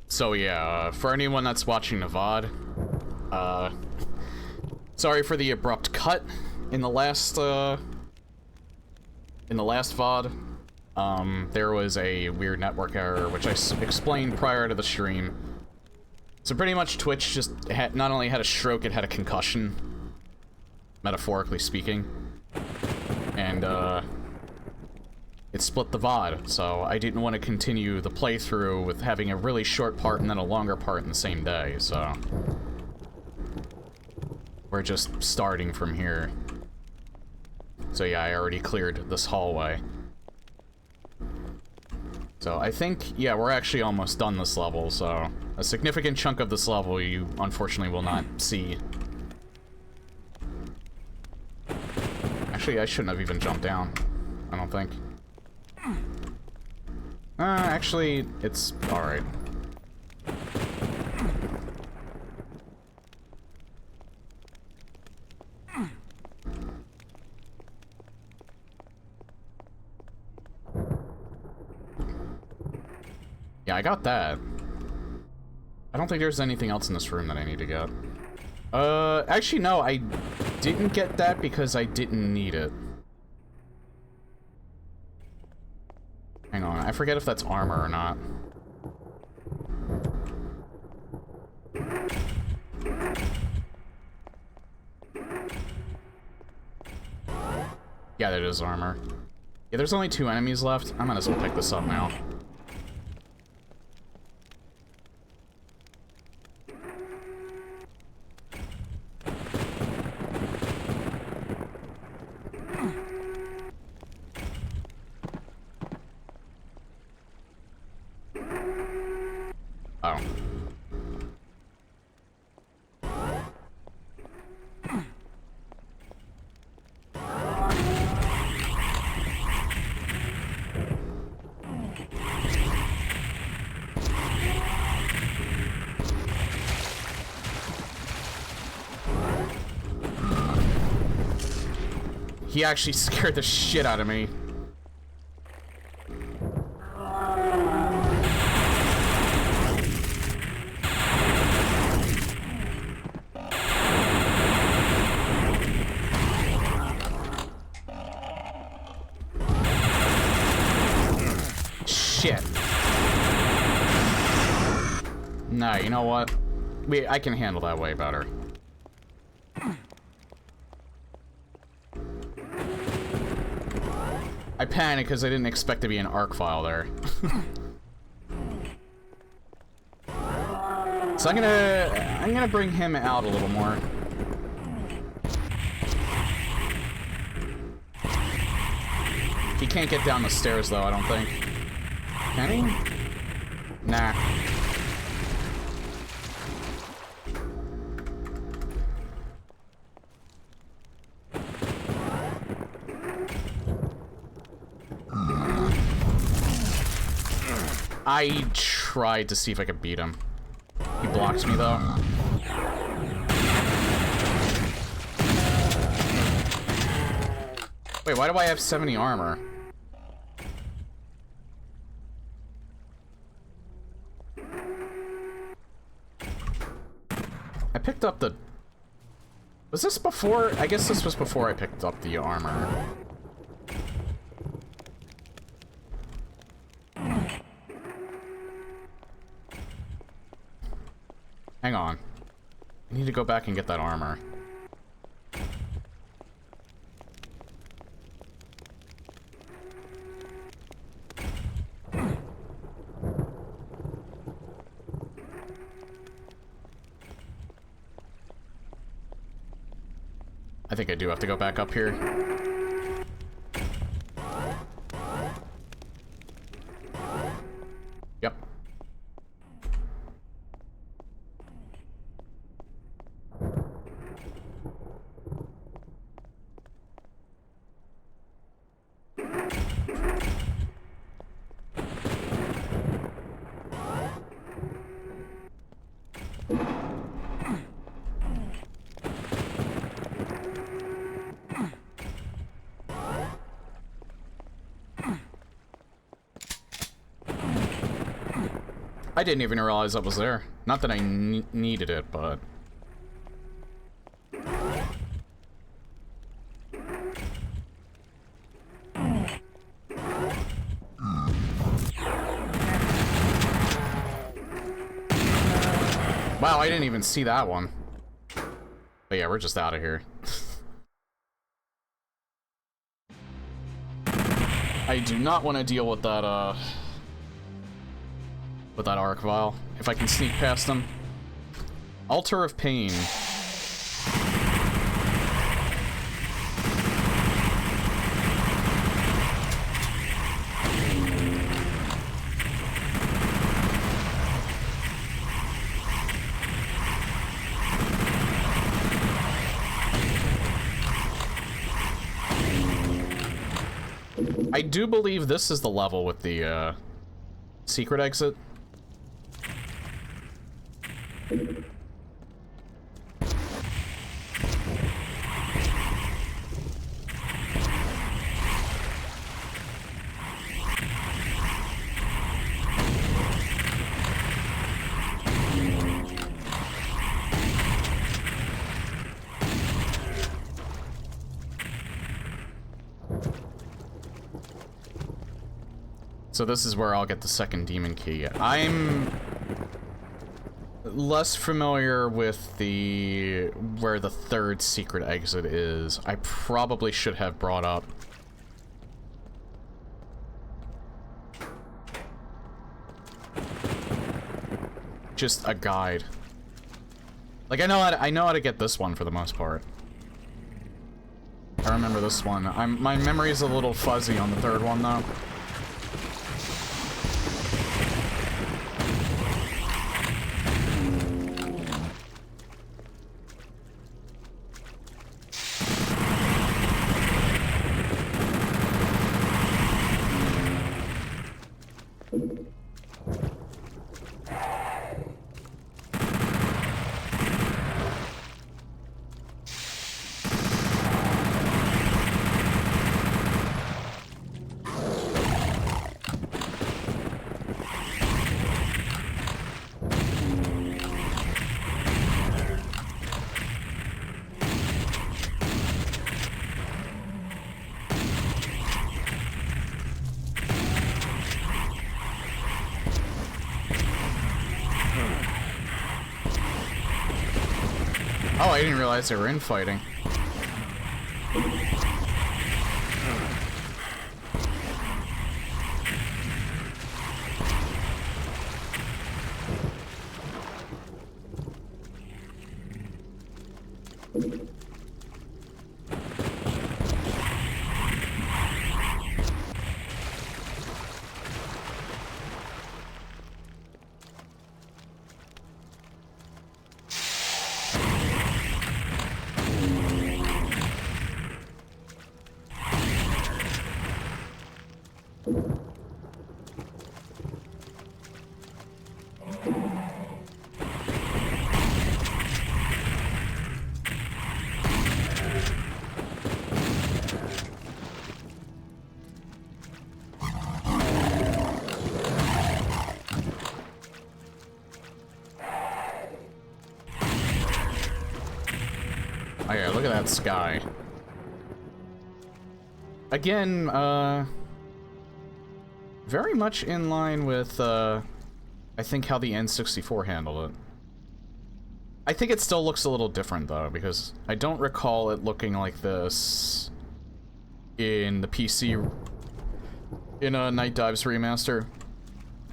So yeah, for anyone that's watching the VOD, sorry for the abrupt cut in the last VOD. There was a weird network error, which I explained prior to the stream. So pretty much Twitch just not only had a stroke, it had a concussion, metaphorically speaking. And, it split the VOD, so I didn't want to continue the playthrough with having a really short part and then a longer part in the same day, so... We're just starting from here. So yeah, I already cleared this hallway. So I think, yeah, we're actually almost done this level, so... A significant chunk of this level you, unfortunately, will not see. Actually, I shouldn't have even jumped down. I don't think. Actually, it's alright. Yeah, I got that. I don't think there's anything else in this room that I need to get. Actually, no, I didn't get that because I didn't need it. Hang on, I forget if that's armor or not. Yeah, that is armor. Yeah, there's only 2 enemies left. I might as well pick this up now. Oh. He actually scared the shit out of me. Shit. Nah, you know what? I can handle that way better. I panicked because I didn't expect to be an arc file there. So I'm gonna bring him out a little more. He can't get down the stairs though, I don't think. Can he? Nah. I tried to see if I could beat him. He blocked me, though. Wait, why do I have 70 armor? I picked up the... Was this before? I guess this was before I picked up the armor. Hang on. I need to go back and get that armor. I think I do have to go back up here. Yep. I didn't even realize that was there. Not that I needed it, but... Wow, I didn't even see that one. But yeah, we're just out of here. I do not want to deal with that arc vial. If I can sneak past them. Altar of Pain. I do believe this is the level with the, secret exit. So this is where I'll get the second demon key. I'm less familiar with where the third secret exit is. I probably should have brought up. Just a guide. Like I know how to get this one for the most part. I remember this one. My memory is a little fuzzy on the third one though. Oh, I didn't realize they were infighting. Oh yeah, look at that sky. Again, very much in line with, I think how the N64 handled it. I think it still looks a little different, though, because I don't recall it looking like this in the PC, in a Night Dives remaster.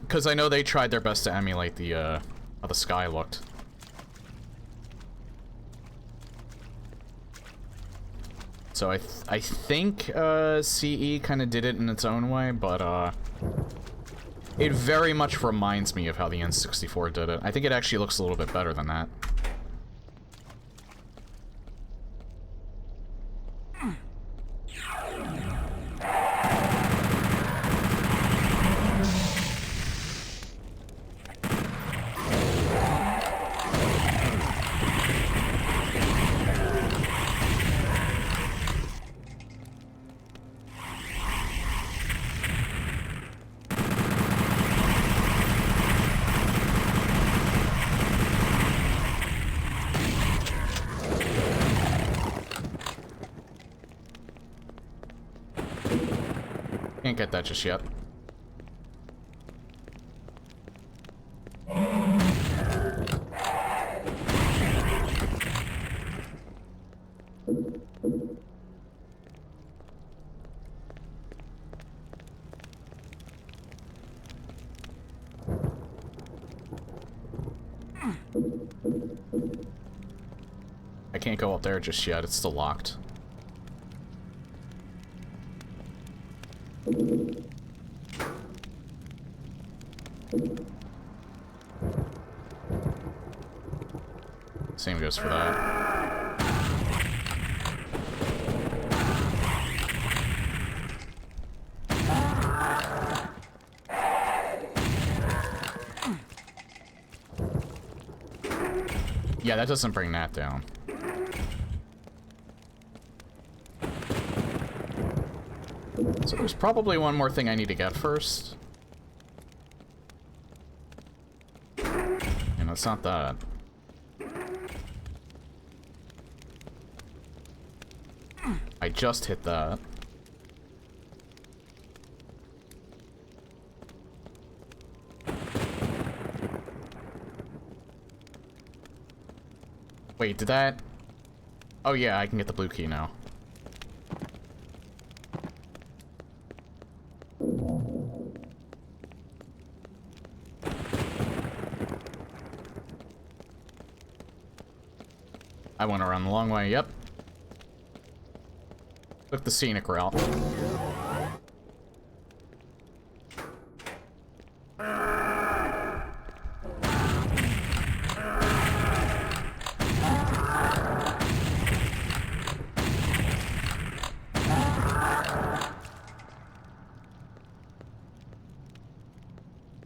Because I know they tried their best to emulate the, how the sky looked. So I think CE kind of did it in its own way, but it very much reminds me of how the N64 did it. I think it actually looks a little bit better than that. Can't get that just yet. I can't go up there just yet, it's still locked. Same goes for that. Yeah, that doesn't bring that down. So there's probably one more thing I need to get first. And it's not that. I just hit that. Wait, did that... Oh yeah, I can get the blue key now. I went around the long way, yep. Took the scenic route.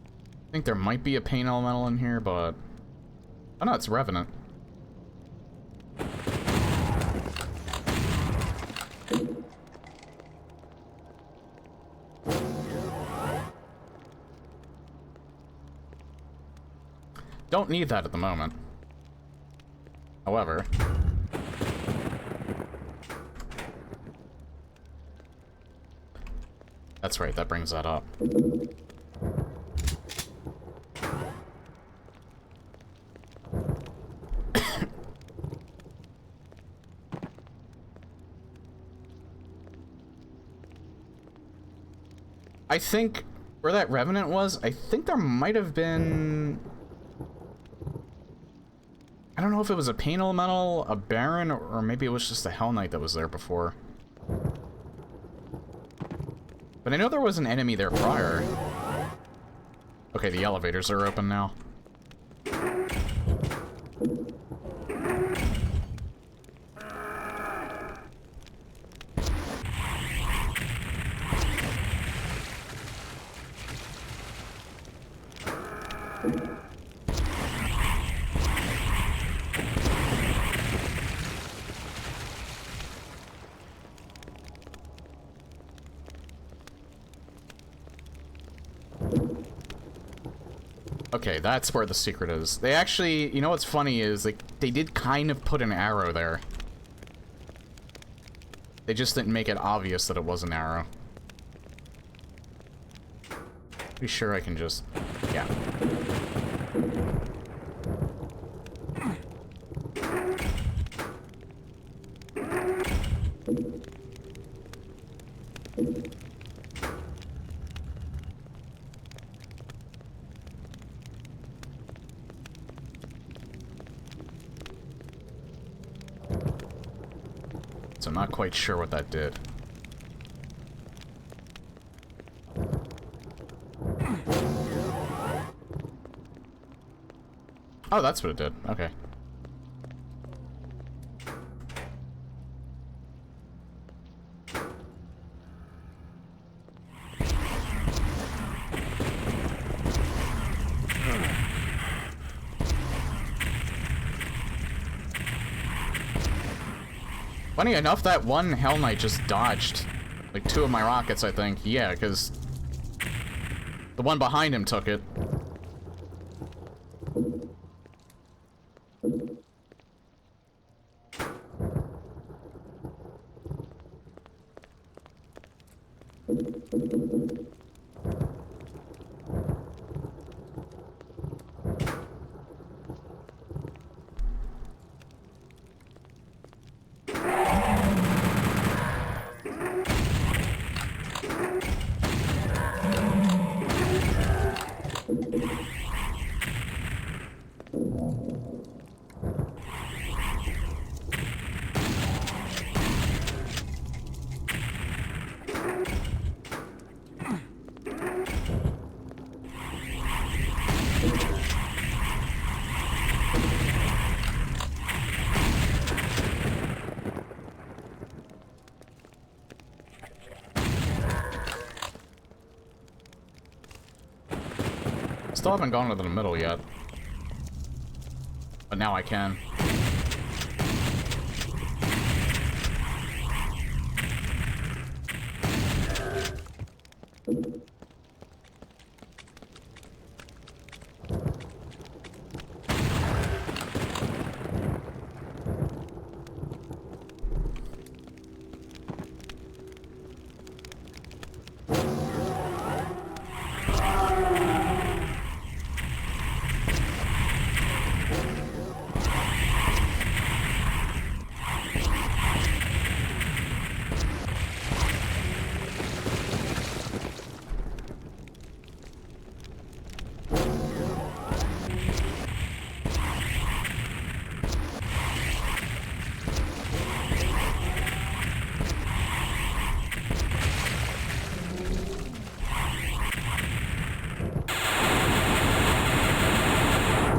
I think there might be a pain elemental in here, but... Oh no, it's Revenant. Don't need that at the moment. However... That's right, that brings that up. I think where that Revenant was, I think there might have been... I don't know if it was a Pain Elemental, a Baron, or maybe it was just a Hell Knight that was there before. But I know there was an enemy there prior. Okay, the elevators are open now. Okay, that's where the secret is. They actually, you know what's funny is, like, they did kind of put an arrow there. They just didn't make it obvious that it was an arrow. Pretty sure I can just, yeah. So I'm not quite sure what that did. Oh, that's what it did. Okay. Funny enough, that one Hell Knight just dodged. Like, 2 of my rockets, I think. Yeah, because the one behind him took it. Still haven't gone to the middle yet. But now I can.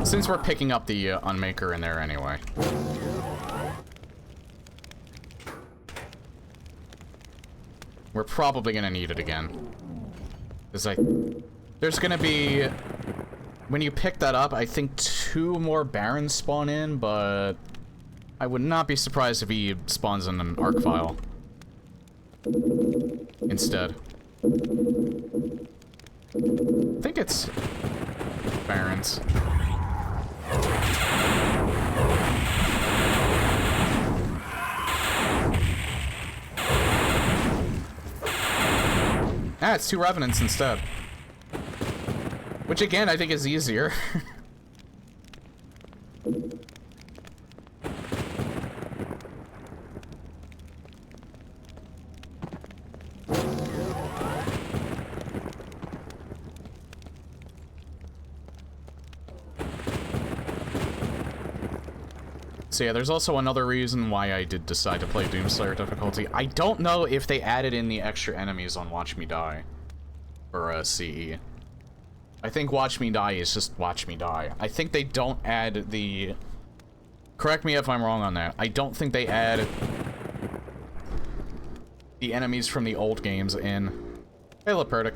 Since we're picking up the Unmaker in there anyway. We're probably gonna need it again. There's gonna be... When you pick that up, I think 2 more Barons spawn in, but... I would not be surprised if he spawns in an arc file. Instead. I think it's... Barons. Ah, it's 2 Revenants instead. Which again, I think is easier. So yeah, there's also another reason why I did decide to play Doomslayer difficulty. I don't know if they added in the extra enemies on Watch Me Die. For CE. I think Watch Me Die is just Watch Me Die. I think they don't add the... Correct me if I'm wrong on that. I don't think they add the enemies from the old games in... Hey, Lepertic.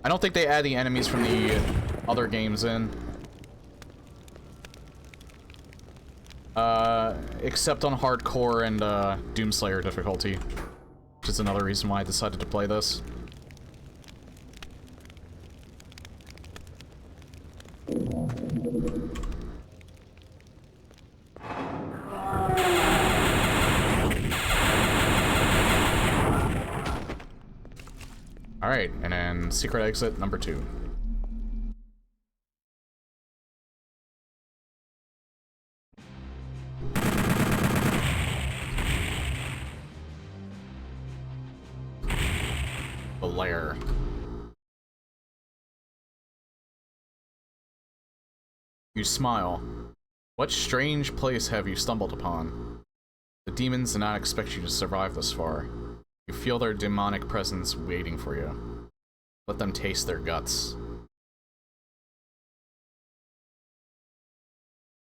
I don't think they add the enemies from the other games in. Except on hardcore and, Doomslayer difficulty. Which is another reason why I decided to play this. Alright, and then secret exit number 2. The lair. You smile. What strange place have you stumbled upon? The demons did not expect you to survive this far. You feel their demonic presence waiting for you. Let them taste their guts.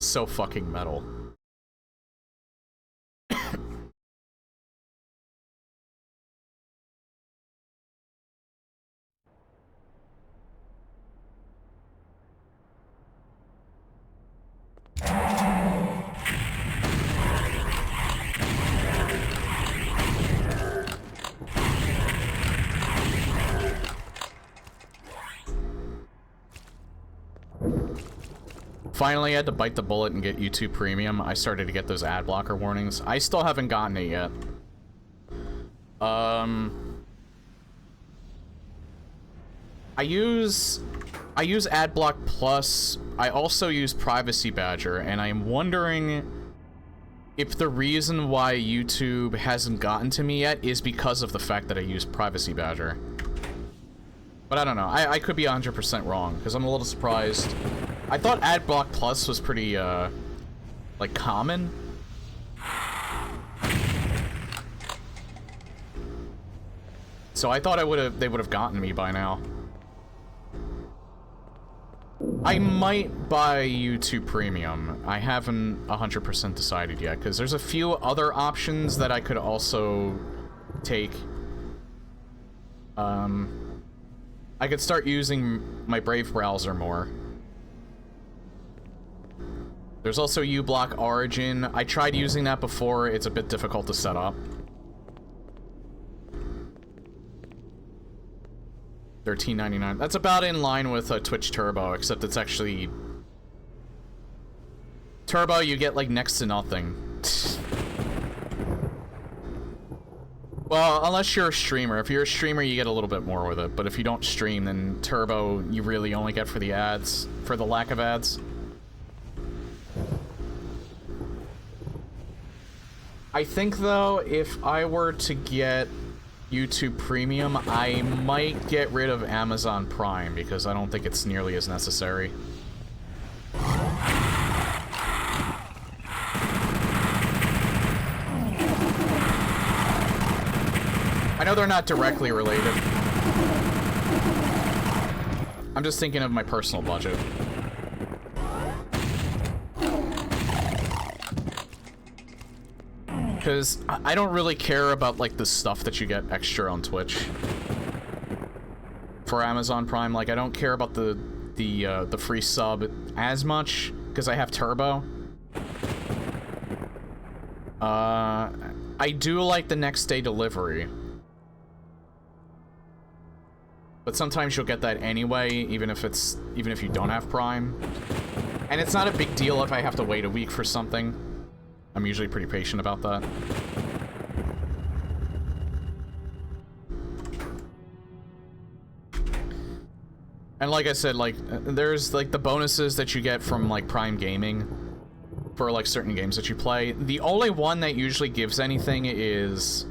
So fucking metal. Finally, I had to bite the bullet and get YouTube Premium. I started to get those ad blocker warnings. I still haven't gotten it yet. I use Adblock Plus. I also use Privacy Badger, and I'm wondering if the reason why YouTube hasn't gotten to me yet is because of the fact that I use Privacy Badger. But I don't know. I could be 100% wrong, because I'm a little surprised. I thought Adblock Plus was pretty, like, common. So I thought they would have gotten me by now. I might buy YouTube Premium. I haven't 100% decided yet, because there's a few other options that I could also take. I could start using my Brave browser more. There's also uBlock Origin. I tried using that before. It's a bit difficult to set up. $13.99. That's about in line with Twitch Turbo, except it's actually... Turbo, you get, like, next to nothing. Well, unless you're a streamer. If you're a streamer, you get a little bit more with it. But if you don't stream, then Turbo, you really only get for the ads. For the lack of ads. I think, though, if I were to get YouTube Premium, I might get rid of Amazon Prime, because I don't think it's nearly as necessary. I know they're not directly related. I'm just thinking of my personal budget. Because I don't really care about, like, the stuff that you get extra on Twitch. For Amazon Prime, like, I don't care about the free sub as much, because I have Turbo. I do like the next day delivery. But sometimes you'll get that anyway, even if you don't have Prime. And it's not a big deal if I have to wait a week for something. I'm usually pretty patient about that. And like I said, like, there's, like, the bonuses that you get from, like, Prime Gaming for, like, certain games that you play. The only one that usually gives anything is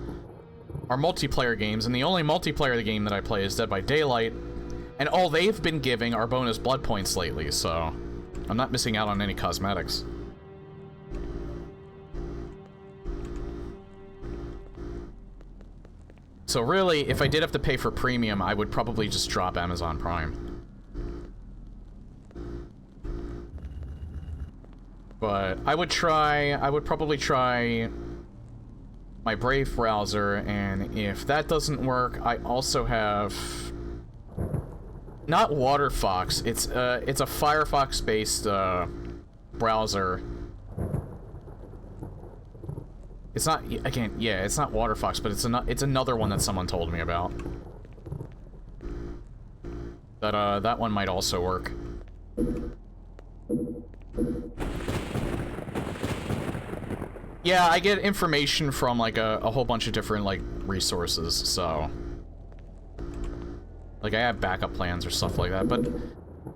our multiplayer games, and the only multiplayer game that I play is Dead by Daylight, and all they've been giving are bonus blood points lately, so I'm not missing out on any cosmetics. So really, if I did have to pay for Premium, I would probably just drop Amazon Prime. But I would probably try my Brave browser, and if that doesn't work, I also have... Not WaterFox, it's a Firefox-based, browser. It's not, again, yeah, it's not WaterFox, but it's another one that someone told me about. That one might also work. Yeah, I get information from, like, a whole bunch of different, like, resources, so... Like, I have backup plans or stuff like that, but...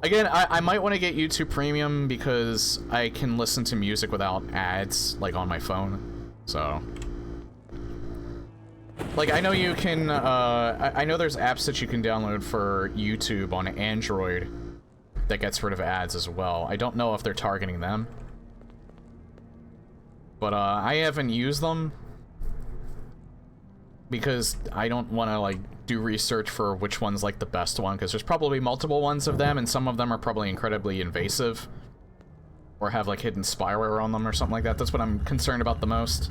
Again, I might want to get YouTube Premium because I can listen to music without ads, like, on my phone. So, like, I know you can, I know there's apps that you can download for YouTube on Android that gets rid of ads as well. I don't know if they're targeting them. But, I haven't used them because I don't want to, like, do research for which one's, like, the best one, because there's probably multiple ones of them, and some of them are probably incredibly invasive. Or have, like, hidden spyware on them or something like that. That's what I'm concerned about the most.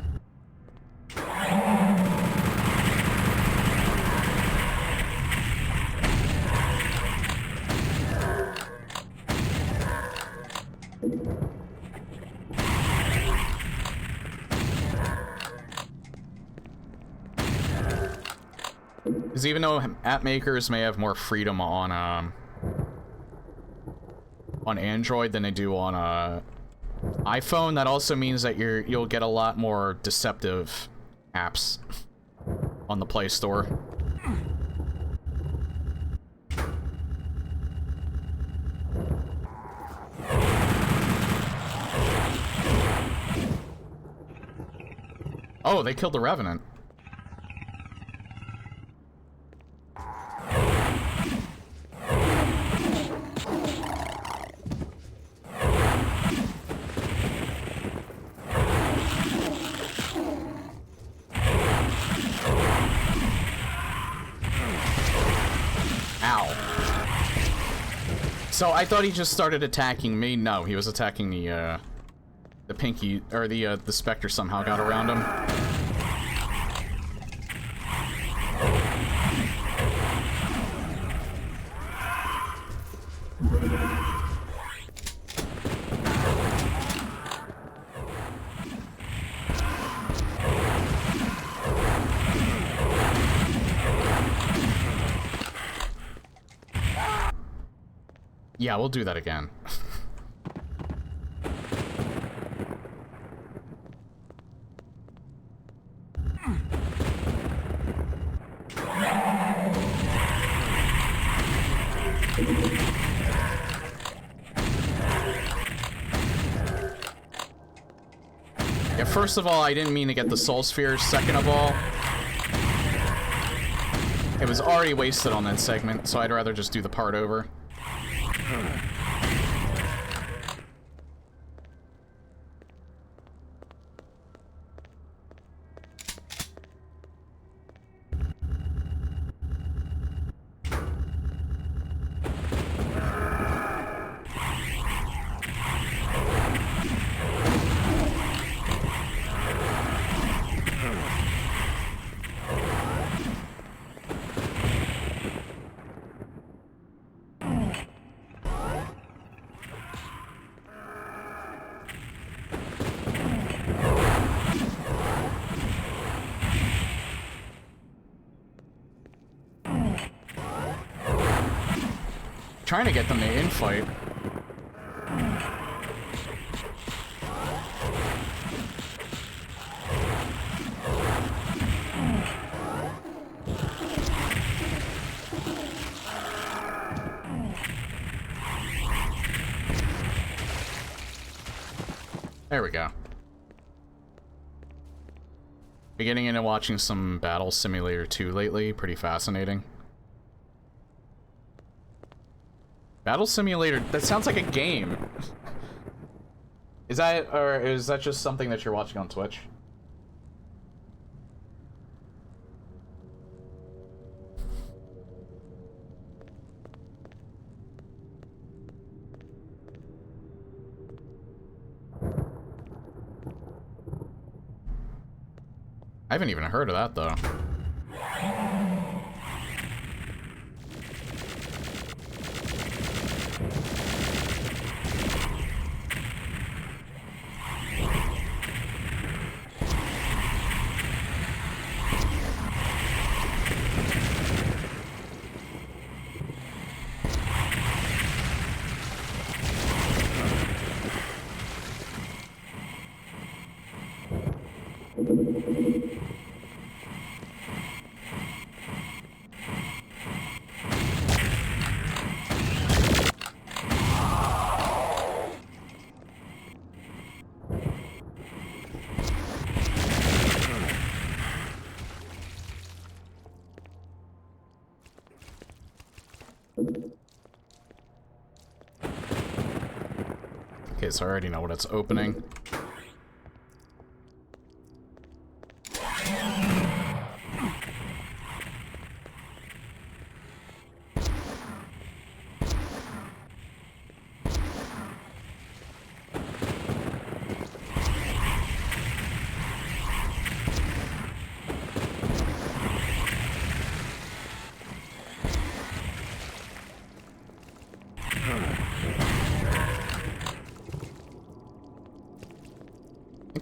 Because even though app makers may have more freedom on Android than they do on iPhone, that also means that you'll get a lot more deceptive apps on the Play Store. Oh, they killed the Revenant. So I thought he just started attacking me. No, he was attacking the Pinky, or the Spectre somehow got around him. Yeah, we'll do that again. Yeah, first of all, I didn't mean to get the Soul Sphere. Second of all, it was already wasted on that segment, so I'd rather just do the part over. Trying to get them to infight. There we go. Been getting into watching some Battle Simulator 2 lately. Pretty fascinating. Battle Simulator, that sounds like a game. Is that, or is that just something that you're watching on Twitch? I haven't even heard of that, though. Okay, so I already know what it's opening.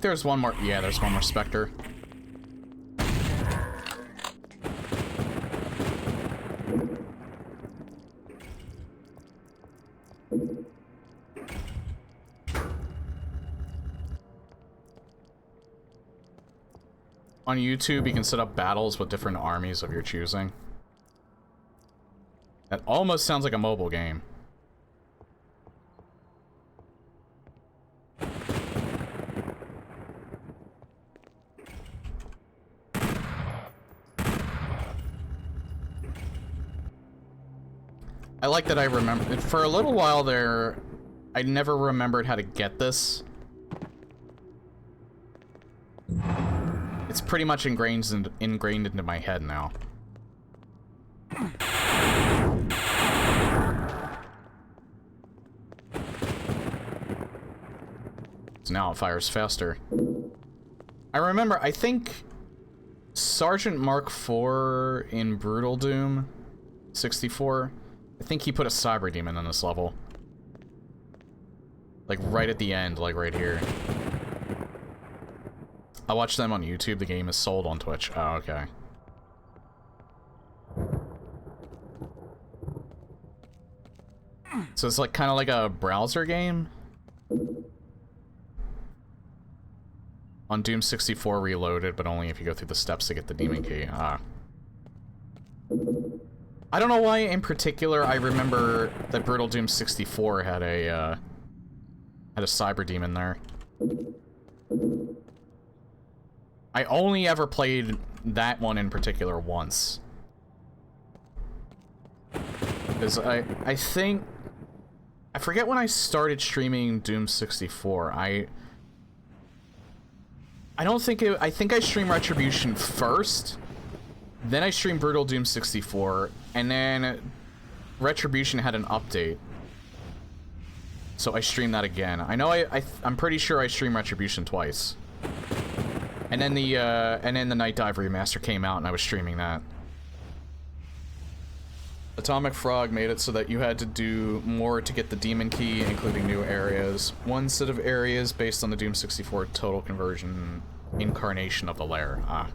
There's one more. Yeah, there's one more Spectre. On YouTube, you can set up battles with different armies of your choosing. That almost sounds like a mobile game. I like that I remember. For a little while there, I never remembered how to get this. It's pretty much ingrained into my head now. now it fires faster. I remember, I think Sergeant Mark IV in Brutal Doom 64, I think he put a Cyber Demon on this level. Like right at the end, like right here. I watched them on YouTube, the game is sold on Twitch. Oh, okay. So it's like kind of like a browser game? On Doom 64 Reloaded, but only if you go through the steps to get the demon key. Ah. I don't know why in particular I remember that Brutal Doom 64 had a Cyber Demon there. I only ever played that one in particular once. Because I think... I forget when I started streaming Doom 64. I don't think it... I think I streamed Retribution first. Then I streamed Brutal Doom 64. And then Retribution had an update. So I streamed that again. I know I'm pretty sure I streamed Retribution twice. And then the Night Dive remaster came out and I was streaming that. Atomic Frog made it so that you had to do more to get the demon key, including new areas. One set of areas based on the Doom 64 total conversion incarnation of the lair. Ah.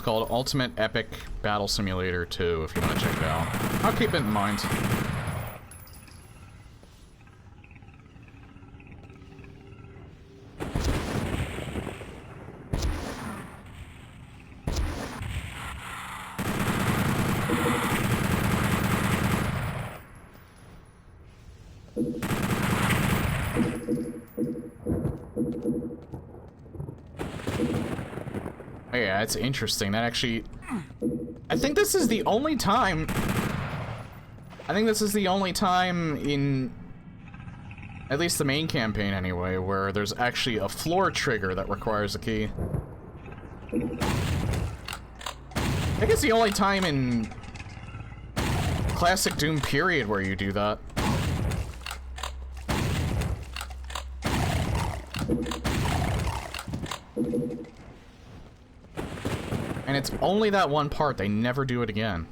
Called Ultimate Epic Battle Simulator 2, if you want to check it out. I'll keep it in mind. Yeah, it's interesting. That actually... I think this is the only time... in... at least the main campaign, anyway, where there's actually a floor trigger that requires a key. I think it's the only time in... Classic Doom period where you do that. And it's only that one part. They never do it again.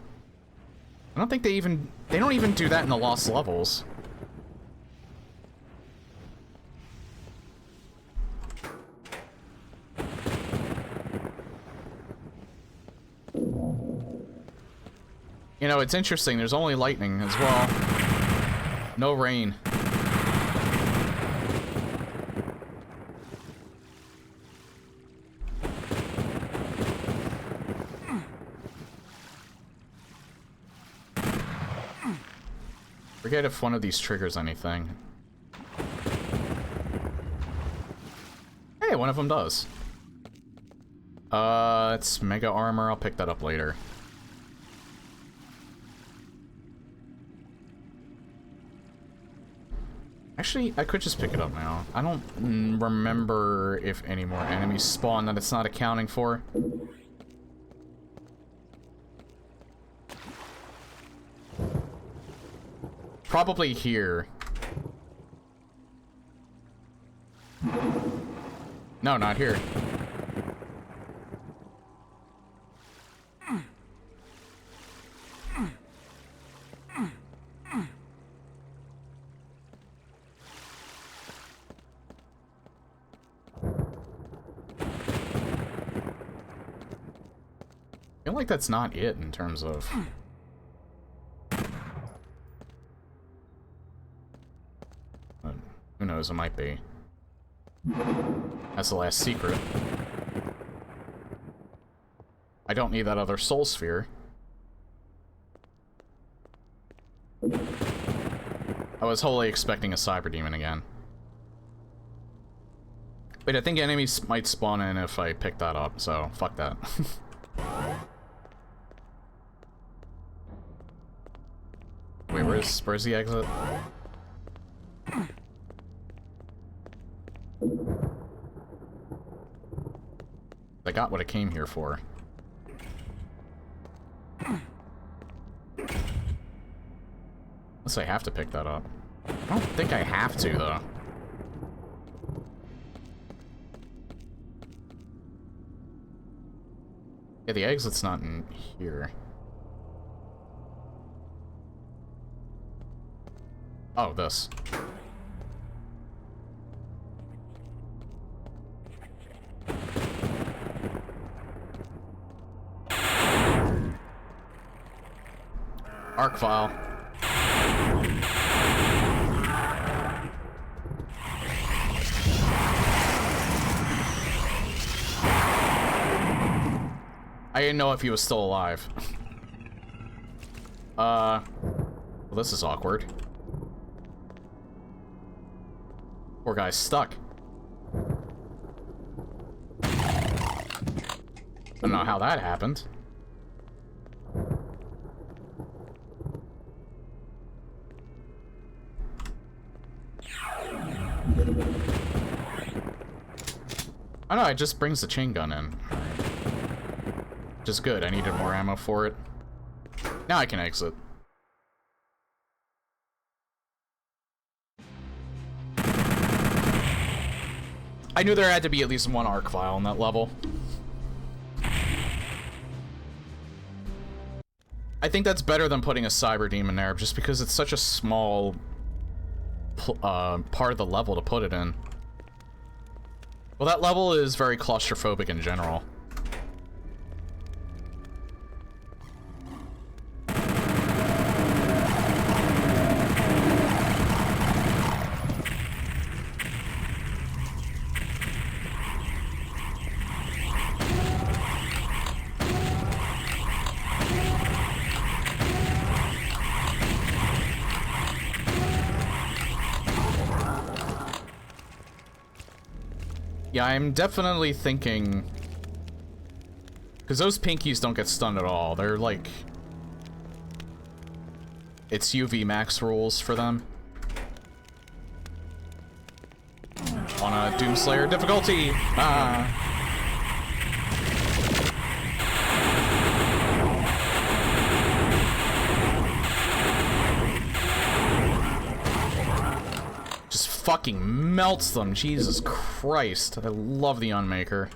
I don't think they don't even do that in the Lost Levels. You know, it's interesting. There's only lightning as well. No rain. Forget if one of these triggers anything. Hey, one of them does. It's Mega Armor. I'll pick that up later. Actually, I could just pick it up now. I don't remember if any more enemies spawn that it's not accounting for. Probably here. No, not here. I feel like that's not it in terms of... Who knows, it might be. That's the last secret. I don't need that other soul sphere. I was wholly expecting a Cyber Demon again. Wait, I think enemies might spawn in if I pick that up, so fuck that. Wait, where's the exit? I got what I came here for. Unless I have to pick that up. I don't think I have to, though. Yeah, the exit's not in here. Oh, this. Arc file. I didn't know if he was still alive. Well, this is awkward. Poor guy's stuck. I don't know how that happened. Oh no, it just brings the chain gun in. Which is good, I needed more ammo for it. Now I can exit. I knew there had to be at least one arc file on that level. I think that's better than putting a cyber demon there, just because it's such a small part of the level to put it in. Well, that level is very claustrophobic in general. Yeah, I'm definitely thinking... Because those pinkies don't get stunned at all. They're like... It's UV max rules for them. On a Doomslayer difficulty! Ah! Fucking melts them, Jesus Christ. I love the Unmaker.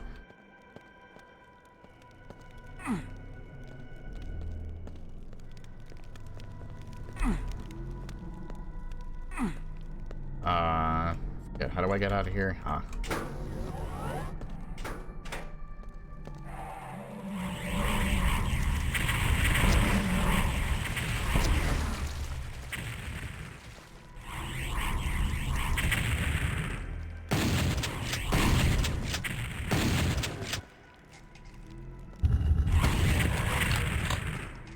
Yeah, how do I get out of here? Huh.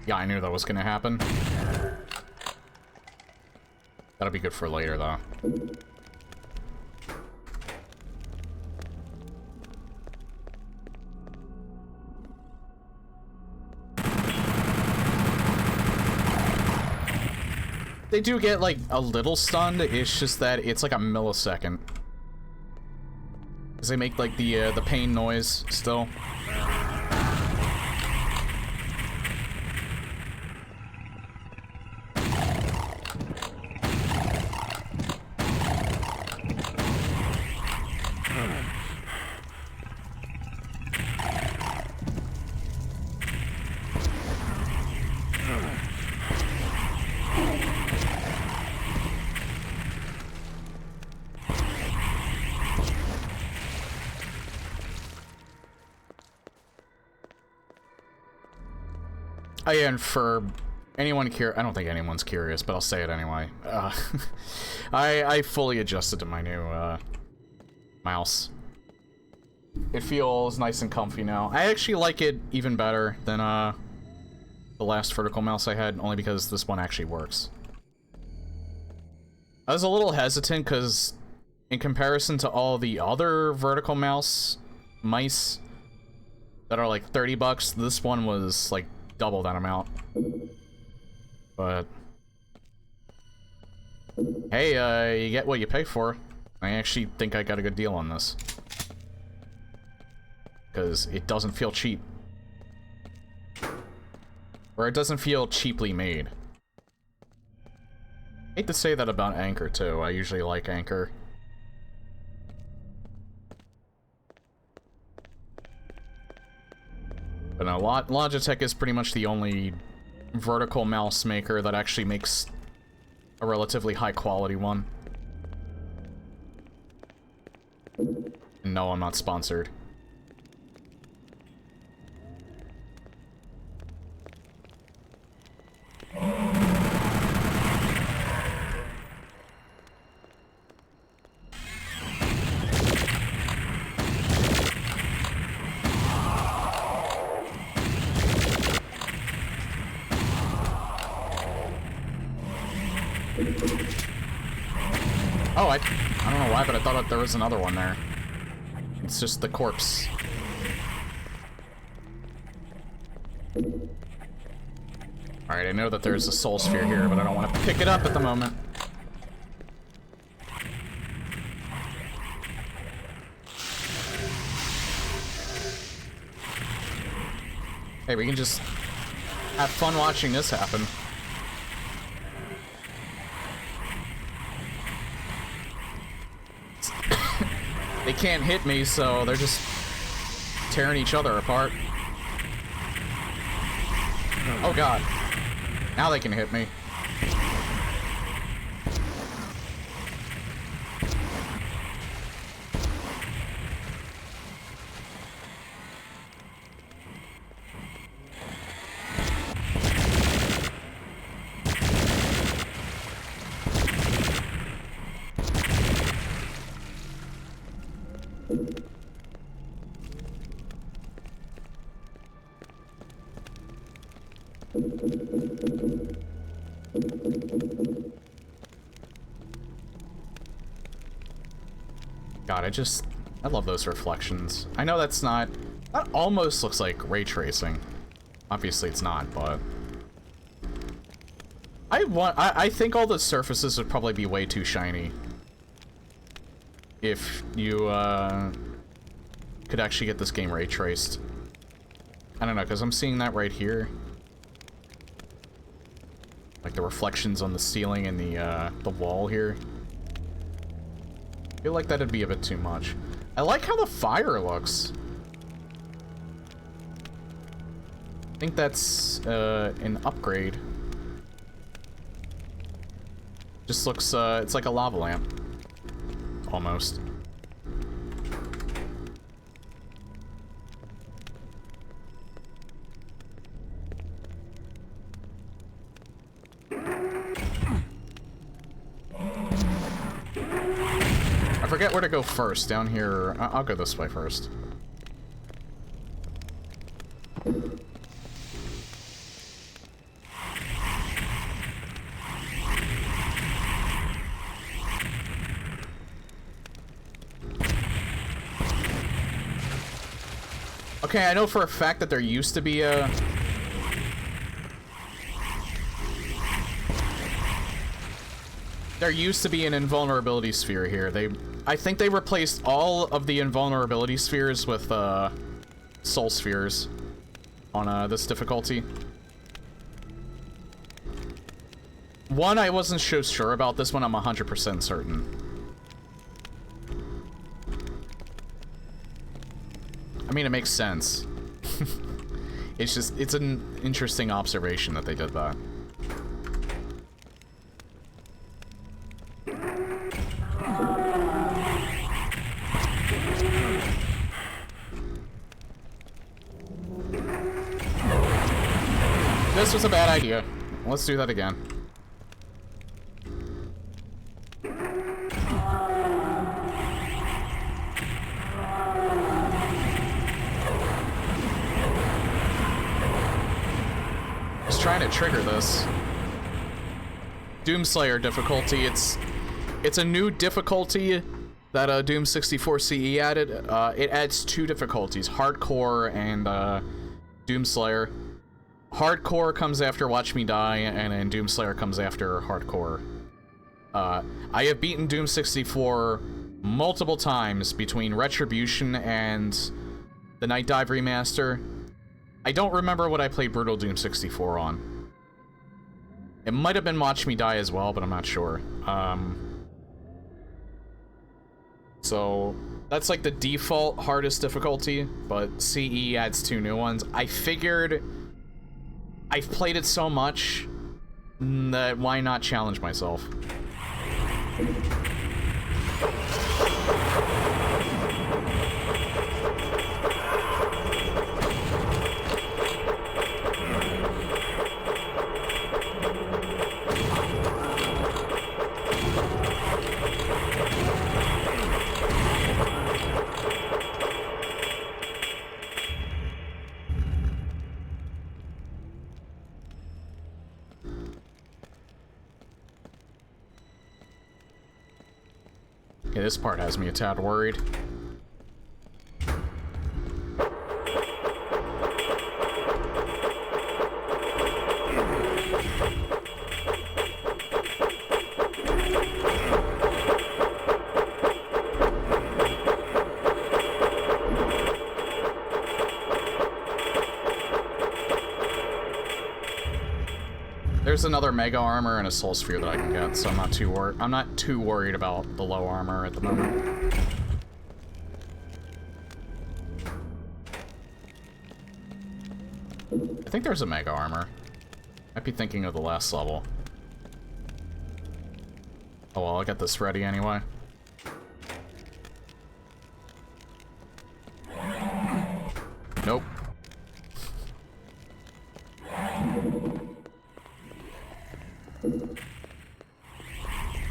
Yeah, I knew that was gonna happen. That'll be good for later, though. They do get, like, a little stunned, it's just that it's like a millisecond. Because they make, like, the pain noise still. Oh yeah, and for anyone I don't think anyone's curious, but I'll say it anyway. I fully adjusted to my new mouse. It feels nice and comfy now. I actually like it even better than the last vertical mouse I had, only because this one actually works. I was a little hesitant because in comparison to all the other vertical mice that are like 30 bucks, this one was like double that amount. But hey, you get what you pay for. I actually think I got a good deal on this, because it doesn't feel cheap. Or it doesn't feel cheaply made. Hate to say that about Anchor, too. I usually like Anchor. But no, Logitech is pretty much the only vertical mouse maker that actually makes a relatively high-quality one. And no, I'm not sponsored. Oh, I don't know why, but I thought there was another one there. It's just the corpse. Alright, I know that there's a soul sphere here, but I don't want to pick it up at the moment. Hey, we can just have fun watching this happen. They can't hit me, so they're just tearing each other apart. Oh god. Now they can hit me. God, I love those reflections. I know that's not, that almost looks like ray tracing. Obviously it's not, but I think all the surfaces would probably be way too shiny if you could actually get this game ray traced. I don't know, because I'm seeing that right here. Like the reflections on the ceiling and the wall here. I feel like that'd be a bit too much. I like how the fire looks. I think that's an upgrade. Just looks, it's like a lava lamp. Almost. I forget where to go first. Down here. I'll go this way first. Okay, I know for a fact that there used to be a... There used to be an invulnerability sphere here. I think they replaced all of the invulnerability spheres with, soul spheres on, this difficulty. One, I wasn't so sure about. This one, I'm 100% certain. I mean, it makes sense. It's just, it's an interesting observation that they did that. This was a bad idea. Let's do that again. Just trying to trigger this. Doomslayer difficulty. It's a new difficulty that Doom 64 CE added. It adds 2 difficulties, Hardcore and Doomslayer. Hardcore comes after Watch Me Die, and then Doomslayer comes after Hardcore. I have beaten Doom 64 multiple times between Retribution and the Night Dive Remaster. I don't remember what I played Brutal Doom 64 on. It might have been Watch Me Die as well, but I'm not sure. So that's like the default hardest difficulty, but CE adds 2 new ones. I figured I've played it so much that why not challenge myself? Okay, this part has me a tad worried. There's another Mega Armor and a Soul Sphere that I can get, so I'm not too worried about the low armor at the moment. I think there's a Mega Armor. Might be thinking of the last level. Oh well, I'll get this ready anyway. Nope.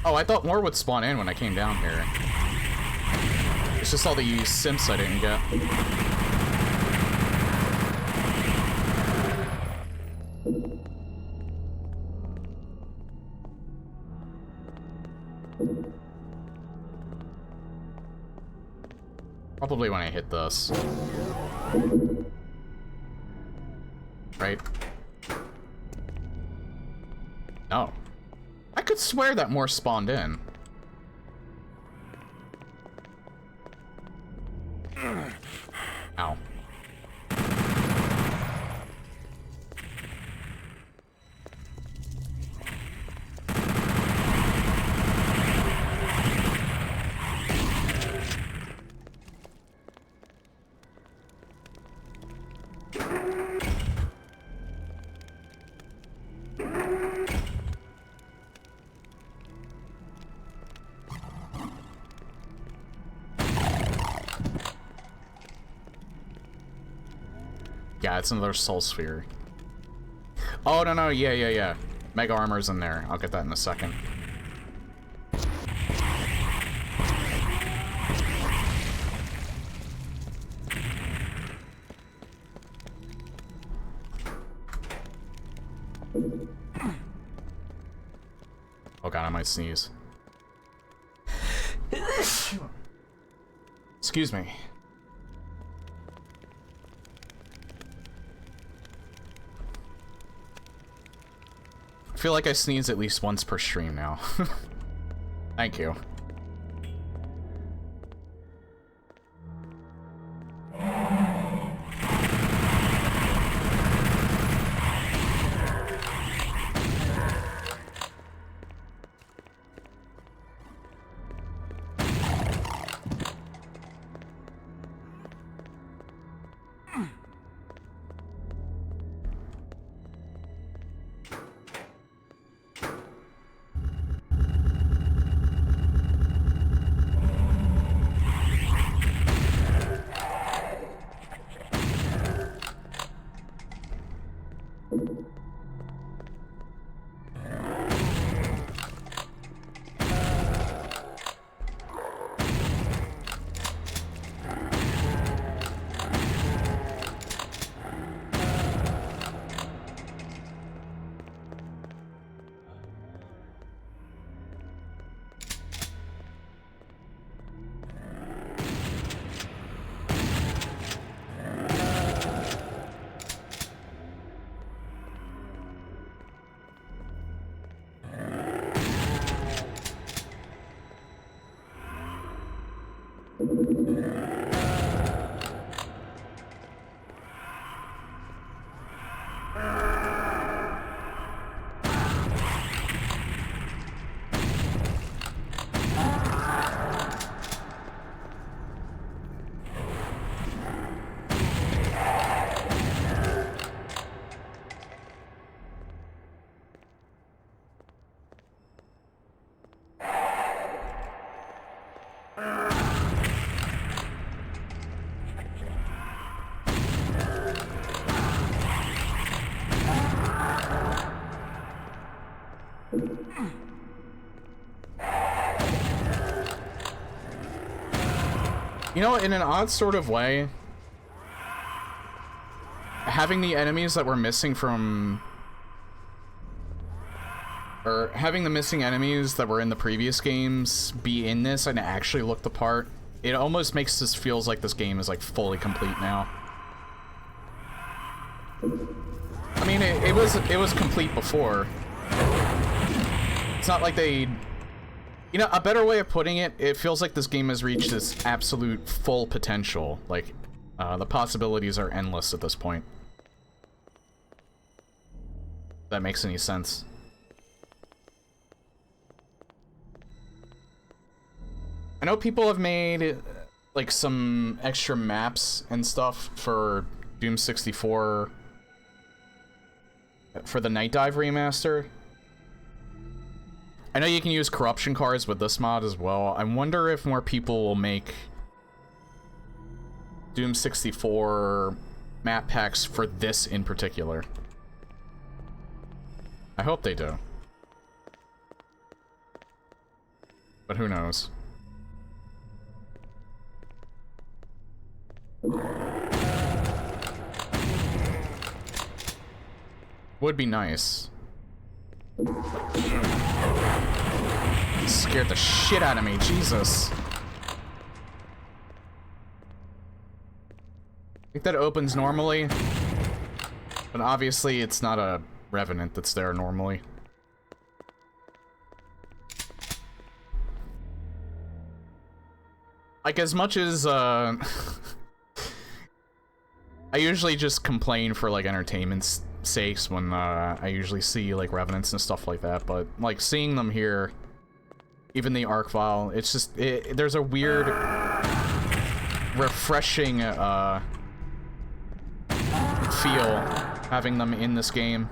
Oh, I thought more would spawn in when I came down here. It's just all the simps I didn't get. Probably when I hit this. Right? No. I could swear that more spawned in. Ow. Yeah, it's another Soul Sphere. Oh, no, yeah. Mega Armor's in there. I'll get that in a second. Oh god, I might sneeze. Excuse me. I feel like I sneeze at least once per stream now. Thank you. You know, in an odd sort of way, having the enemies that we're missing from... or having the missing enemies that were in the previous games be in this and actually look the part, it almost makes this feels like this game is like fully complete now. I mean, it was complete before. It's not like they... You know, a better way of putting it, it feels like this game has reached its absolute full potential. Like, the possibilities are endless at this point. If that makes any sense. I know people have made, like, some extra maps and stuff for Doom 64 for the Night Dive remaster. I know you can use corruption cards with this mod as well. I wonder if more people will make Doom 64 map packs for this in particular. I hope they do. But who knows? Would be nice. Scared the shit out of me, Jesus. I think that opens normally, but obviously it's not a revenant that's there normally. Like, as much as, I usually just complain for, like, entertainment's sakes when, I usually see, like, revenants and stuff like that, but, like, seeing them here, even the arc file, it's just, there's a weird, refreshing, feel having them in this game.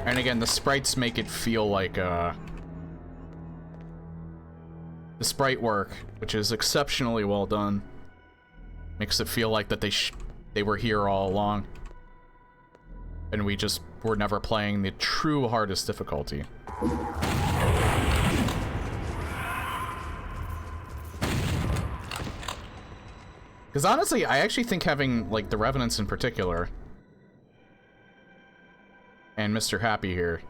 And again, the sprites make it feel like, the sprite work, which is exceptionally well done, makes it feel like that they were here all along. And we just were never playing the true hardest difficulty. Because honestly, I actually think having, like, the Revenants in particular, and Mr. Happy here,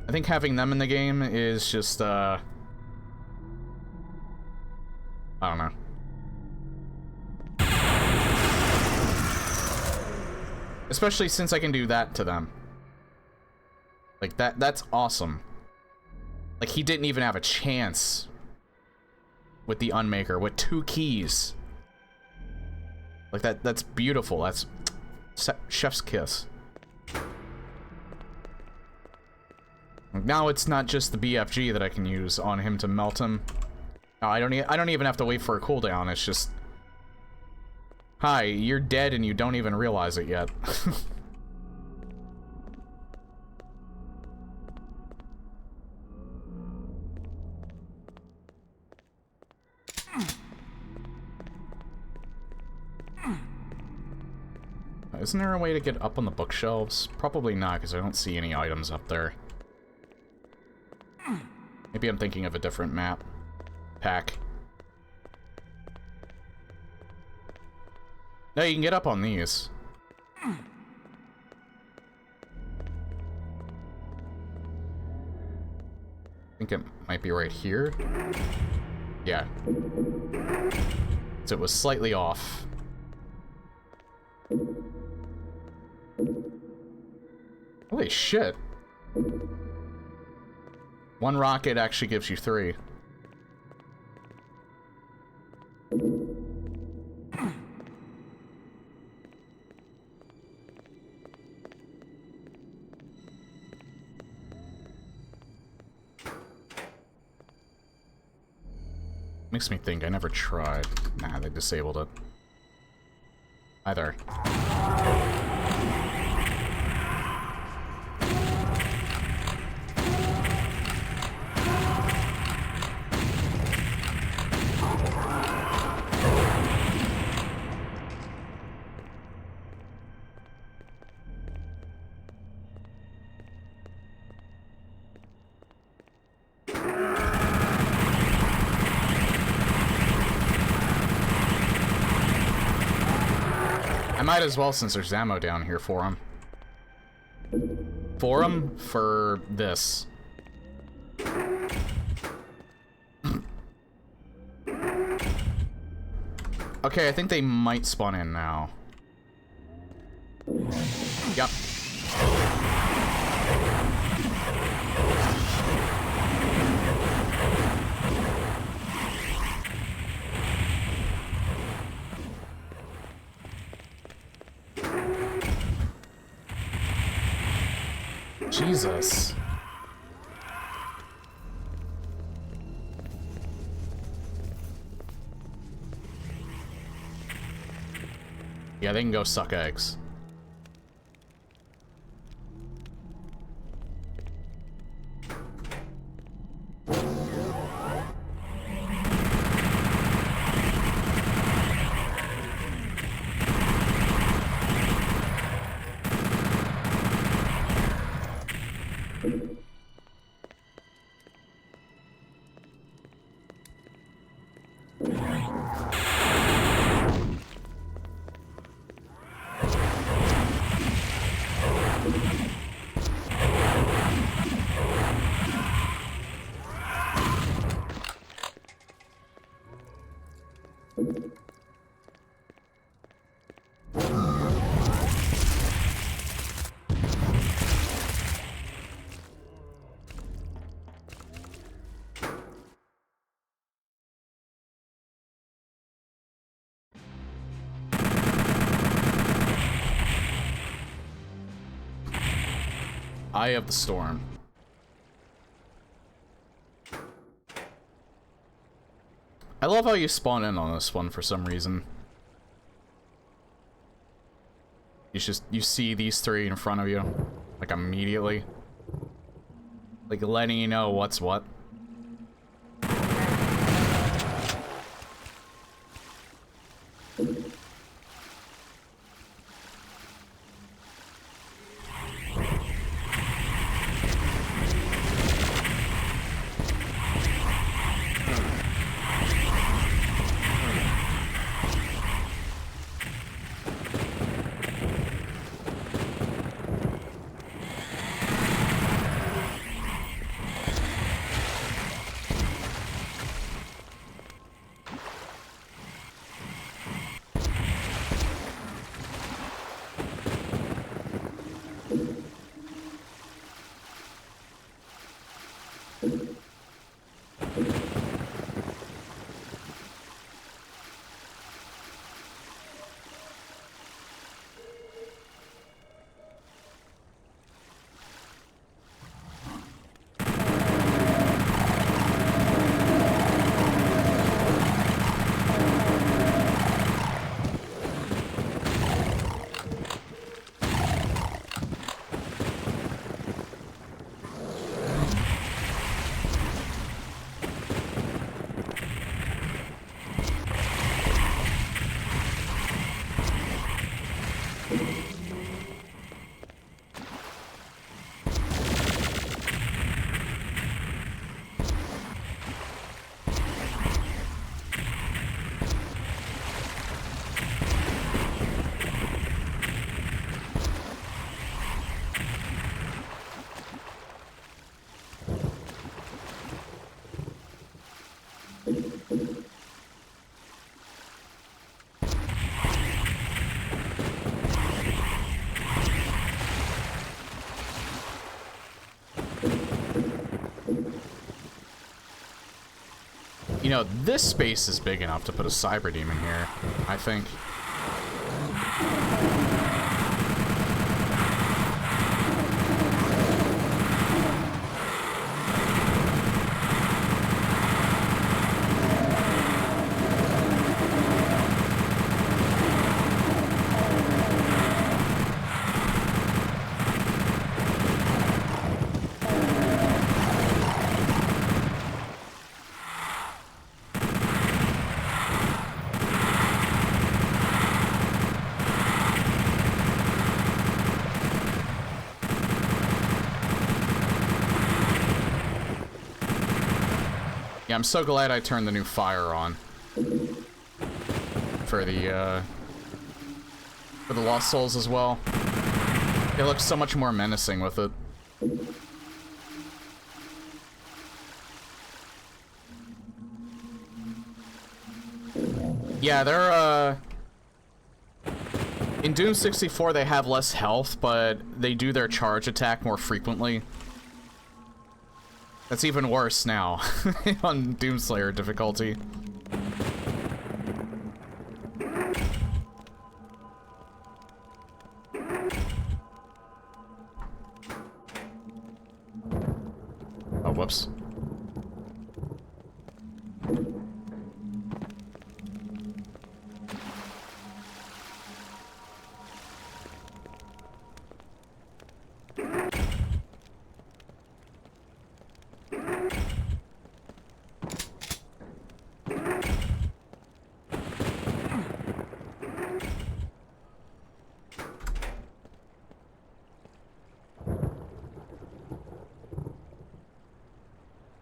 I think having them in the game is just, I don't know. Especially since I can do that to them. Like, that's awesome. Like, he didn't even have a chance with the Unmaker, with 2 keys. Like, that's beautiful. That's chef's kiss. Now it's not just the BFG that I can use on him to melt him. No, I don't even have to wait for a cooldown. It's just, hi, you're dead and you don't even realize it yet. Isn't there a way to get up on the bookshelves? Probably not, because I don't see any items up there. Maybe I'm thinking of a different map. Pack. No, you can get up on these. I think it might be right here. Yeah. except it was slightly off. Holy shit. One rocket actually gives you 3. Makes me think I never tried. Nah, they disabled it. Either. I might as well, since there's ammo down here for him. For him? For this. Okay, I think they might spawn in now. Yep. Jesus. Yeah, they can go suck eggs. Eye of the Storm. I love how you spawn in on this one for some reason. You see these 3 in front of you, like immediately. Like letting you know what's what. know, this space is big enough to put a Cyber Demon here, I think. Yeah, I'm so glad I turned the new fire on for the Lost Souls as well. It looks so much more menacing with it. Yeah, they're in Doom 64 they have less health, but they do their charge attack more frequently. That's even worse now on Doomslayer difficulty. Oh, whoops.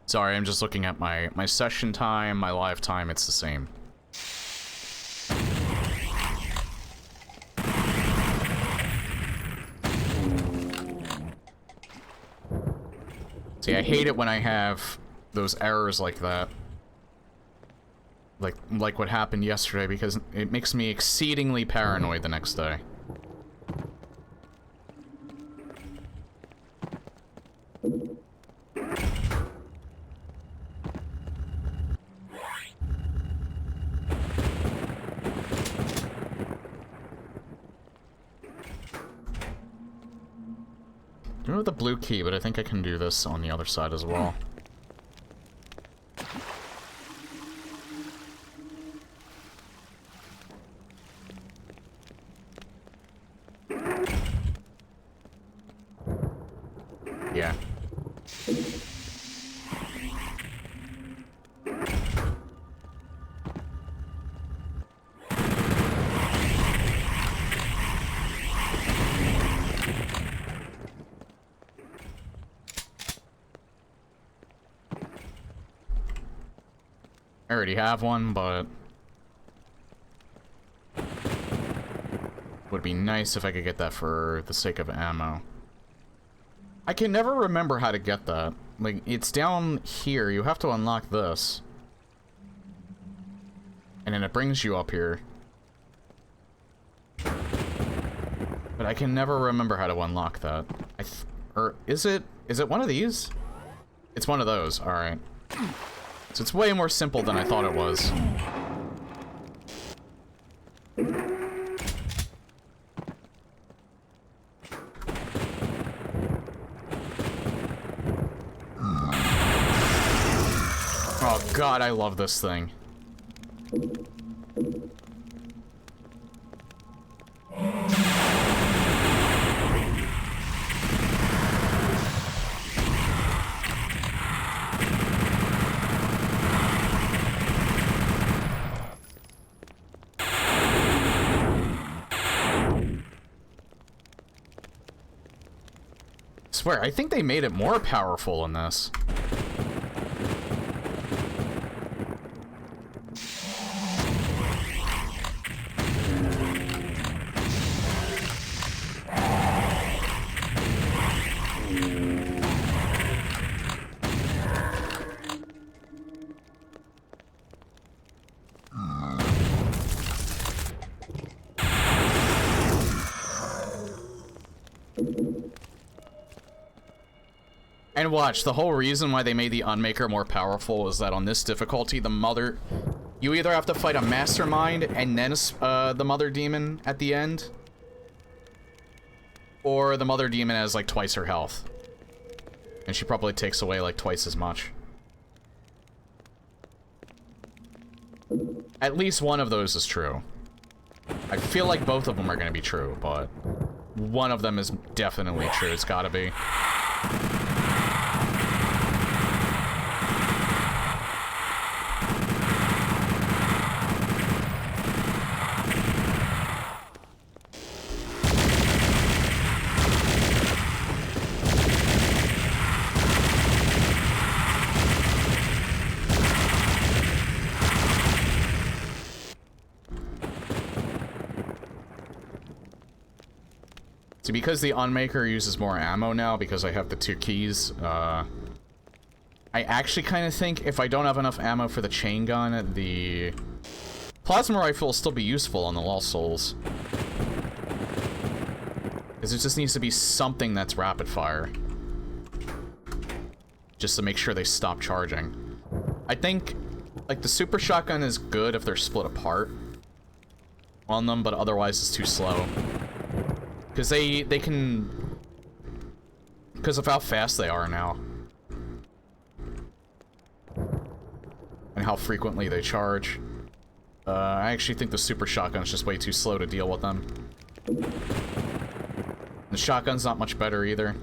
Sorry, I'm just looking at my session time, my live time, it's the same. See, I hate it when I have those errors like that. Like what happened yesterday, because it makes me exceedingly paranoid the next day. I have the blue key, but I think I can do this on the other side as well. Yeah. I already have one, but would be nice if I could get that for the sake of ammo. I can never remember how to get that. Like, it's down here. You have to unlock this. And then it brings you up here. But I can never remember how to unlock that. Or is it one of these? It's one of those. All right. So it's way more simple than I thought it was. Oh god, I love this thing. I swear, I think they made it more powerful in this. And watch, the whole reason why they made the Unmaker more powerful is that on this difficulty, the Mother... You either have to fight a Mastermind and then the Mother Demon at the end, or the Mother Demon has like twice her health. And she probably takes away like twice as much. At least one of those is true. I feel like both of them are going to be true, but one of them is definitely true. It's got to be. Because the Unmaker uses more ammo now, because I have the 2 keys, I actually kind of think if I don't have enough ammo for the chain gun, the plasma rifle will still be useful on the Lost Souls. Because it just needs to be something that's rapid fire. Just to make sure they stop charging. I think, like, the super shotgun is good if they're split apart on them, but otherwise it's too slow. Because they can... Because of how fast they are now. And how frequently they charge. I actually think the super shotgun is just way too slow to deal with them. The shotgun's not much better either.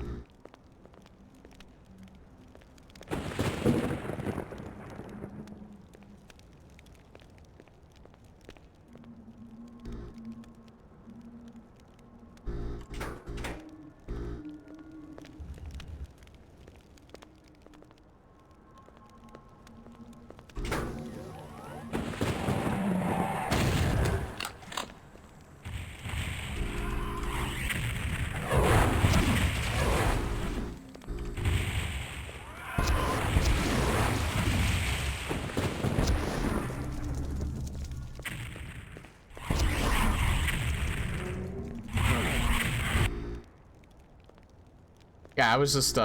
Yeah, that was just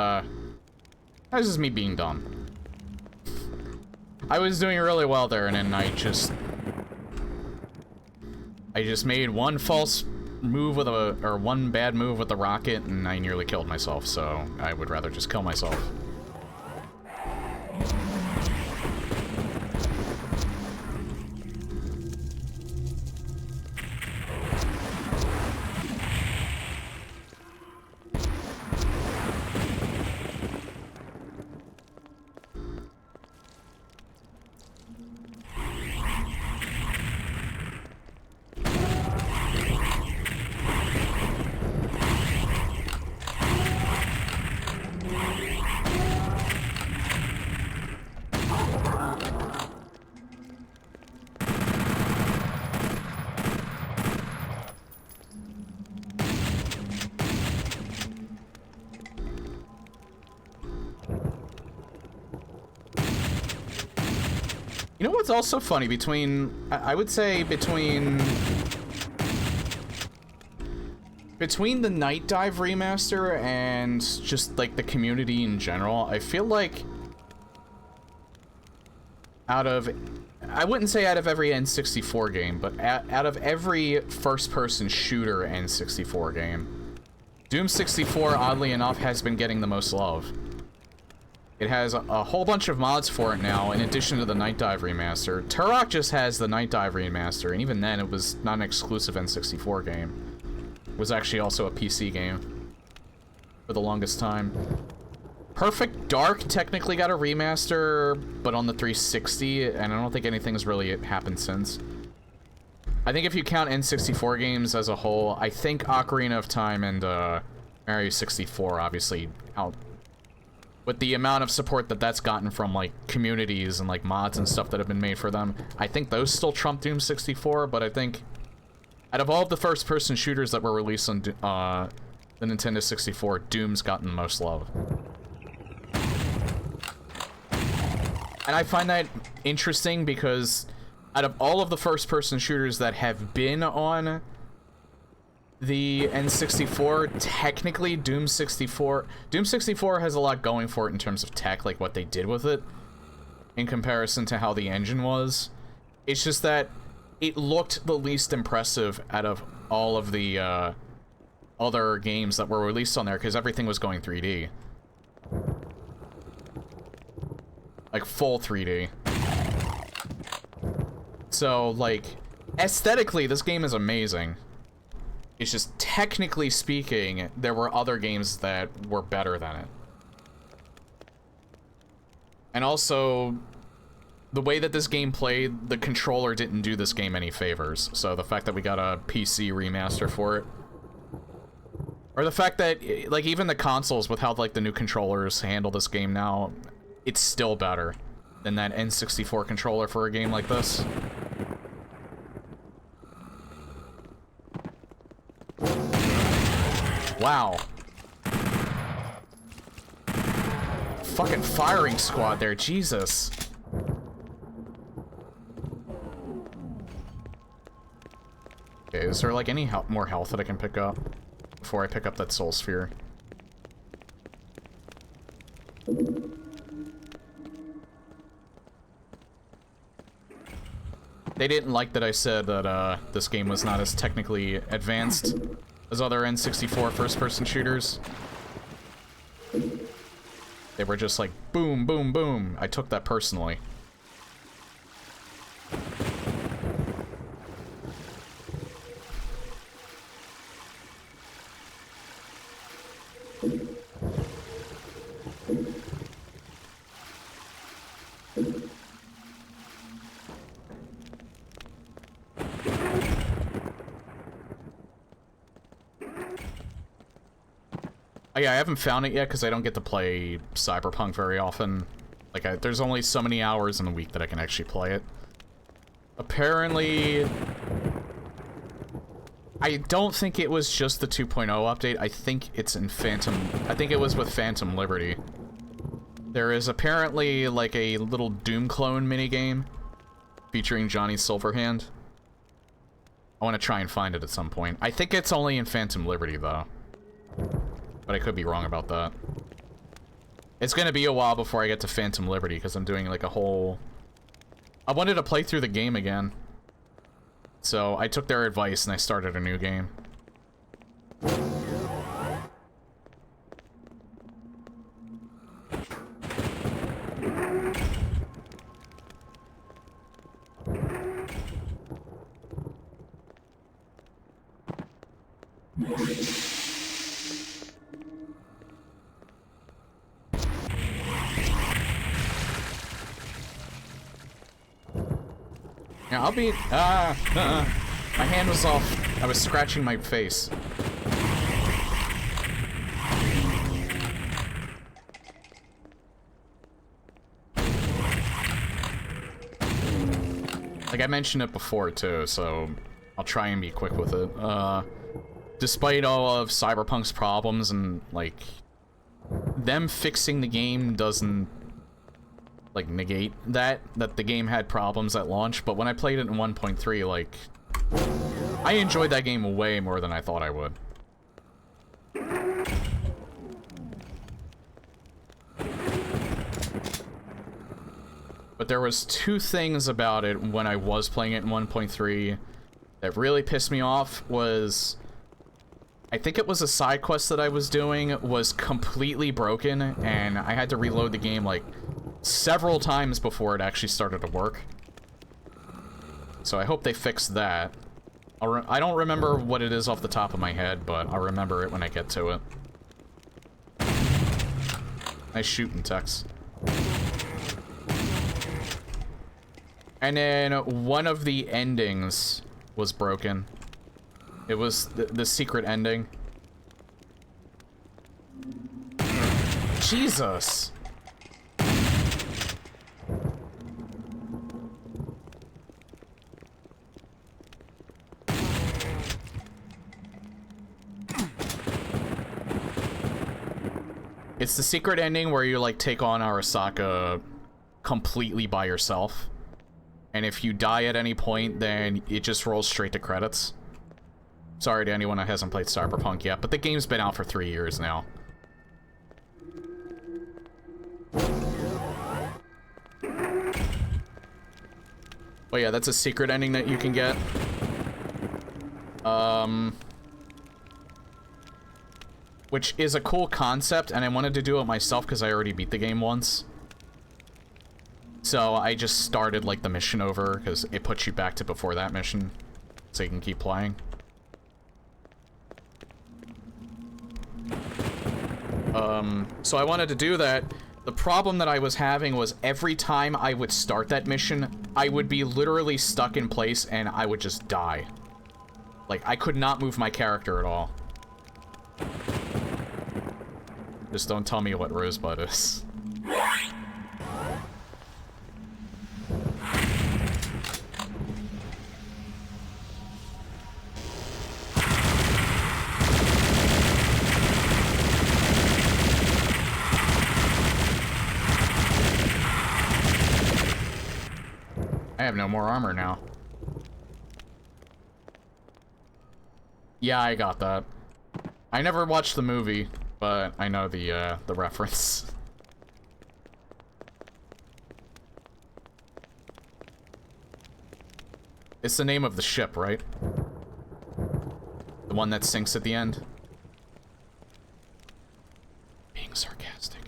me being dumb. I was doing really well there, and then I just made one false move with or one bad move with the rocket, and I nearly killed myself, so I would rather just kill myself. You know what's also funny I would say between the Night Dive remaster and just like the community in general, I feel like I wouldn't say out of every N64 game, but out of every first-person shooter N64 game, Doom 64, oddly enough, has been getting the most love. It has a whole bunch of mods for it now, in addition to the Night Dive remaster. Turok just has the Night Dive remaster, and even then, it was not an exclusive N64 game. It was actually also a PC game for the longest time. Perfect Dark technically got a remaster, but on the 360, and I don't think anything's really happened since. I think if you count N64 games as a whole, I think Ocarina of Time and Mario 64 obviously out. With the amount of support that that's gotten from, like, communities and, like, mods and stuff that have been made for them, I think those still trump Doom 64, but I think out of all of the first-person shooters that were released on the Nintendo 64, Doom's gotten the most love. And I find that interesting because out of all of the first-person shooters that have been on the N64, technically Doom 64 has a lot going for it in terms of tech, like what they did with it, in comparison to how the engine was. It's just that it looked the least impressive out of all of the other games that were released on there, because everything was going 3D. Like, full 3D. So, like, aesthetically, this game is amazing. It's just, technically speaking, there were other games that were better than it. And also, the way that this game played, the controller didn't do this game any favors. So the fact that we got a PC remaster for it, or the fact that, like, even the consoles with how, like, the new controllers handle this game now, it's still better than that N64 controller for a game like this. Wow. Fucking firing squad there, Jesus. Okay, is there, like, any more health that I can pick up before I pick up that soul sphere? They didn't like that I said that, this game was not as technically advanced as other N64 first-person shooters. They were just like, boom, boom, boom. I took that personally. Yeah, I haven't found it yet because I don't get to play Cyberpunk very often. Like, there's only so many hours in the week that I can actually play it. Apparently, I don't think it was just the 2.0 update. I think it's in I think it was with Phantom Liberty. There is apparently, like, a little Doom clone minigame featuring Johnny Silverhand. I want to try and find it at some point. I think it's only in Phantom Liberty, though. But I could be wrong about that. It's gonna be a while before I get to Phantom Liberty, because I'm doing, like, a whole... I wanted to play through the game again. So, I took their advice and I started a new game. Yeah, I'll be... my hand was off. I was scratching my face. Like, I mentioned it before, too, so I'll try and be quick with it. Despite all of Cyberpunk's problems and, like, them fixing the game doesn't, like, negate that the game had problems at launch, but when I played it in 1.3, like, I enjoyed that game way more than I thought I would. But there was two things about it when I was playing it in 1.3 that really pissed me off. Was, I think it was a side quest that I was doing was completely broken, and I had to reload the game, like, several times before it actually started to work. So I hope they fixed that. I don't remember what it is off the top of my head, but I'll remember it when I get to it. Nice shooting, Tex. And then one of the endings was broken. It was the secret ending. Jesus! It's the secret ending where you, like, take on Arasaka completely by yourself. And if you die at any point, then it just rolls straight to credits. Sorry to anyone that hasn't played Cyberpunk yet, but the game's been out for 3 years now. Oh yeah, that's a secret ending that you can get. Which is a cool concept, and I wanted to do it myself because I already beat the game once. So I just started, like, the mission over, because it puts you back to before that mission, so you can keep playing. So I wanted to do that. The problem that I was having was every time I would start that mission, I would be literally stuck in place and I would just die. Like, I could not move my character at all. Just don't tell me what Rosebud is. I have no more armor now. Yeah, I got that. I never watched the movie, but I know the reference. It's the name of the ship, right? The one that sinks at the end? Being sarcastic.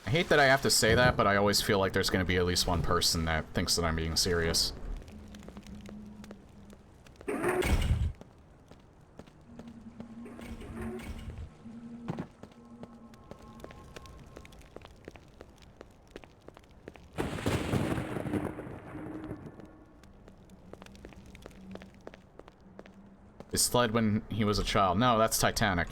I hate that I have to say that, but I always feel like there's going to be at least one person that thinks that I'm being serious. It slid when he was a child. No, that's Titanic.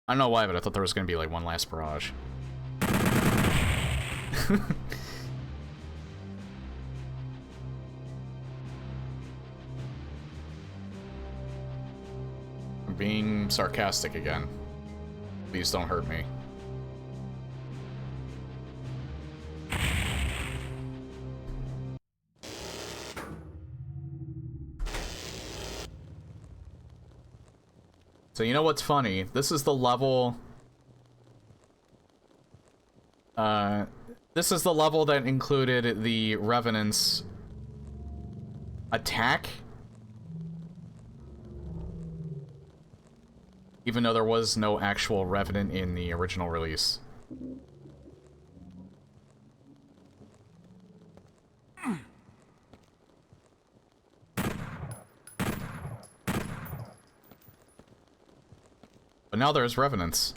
I don't know why, but I thought there was going to be, like, one last barrage. I'm being sarcastic again. Please don't hurt me. So you know what's funny? This is the level... this is the level that included the Revenant's attack. Even though there was no actual Revenant in the original release. But now there's Revenants.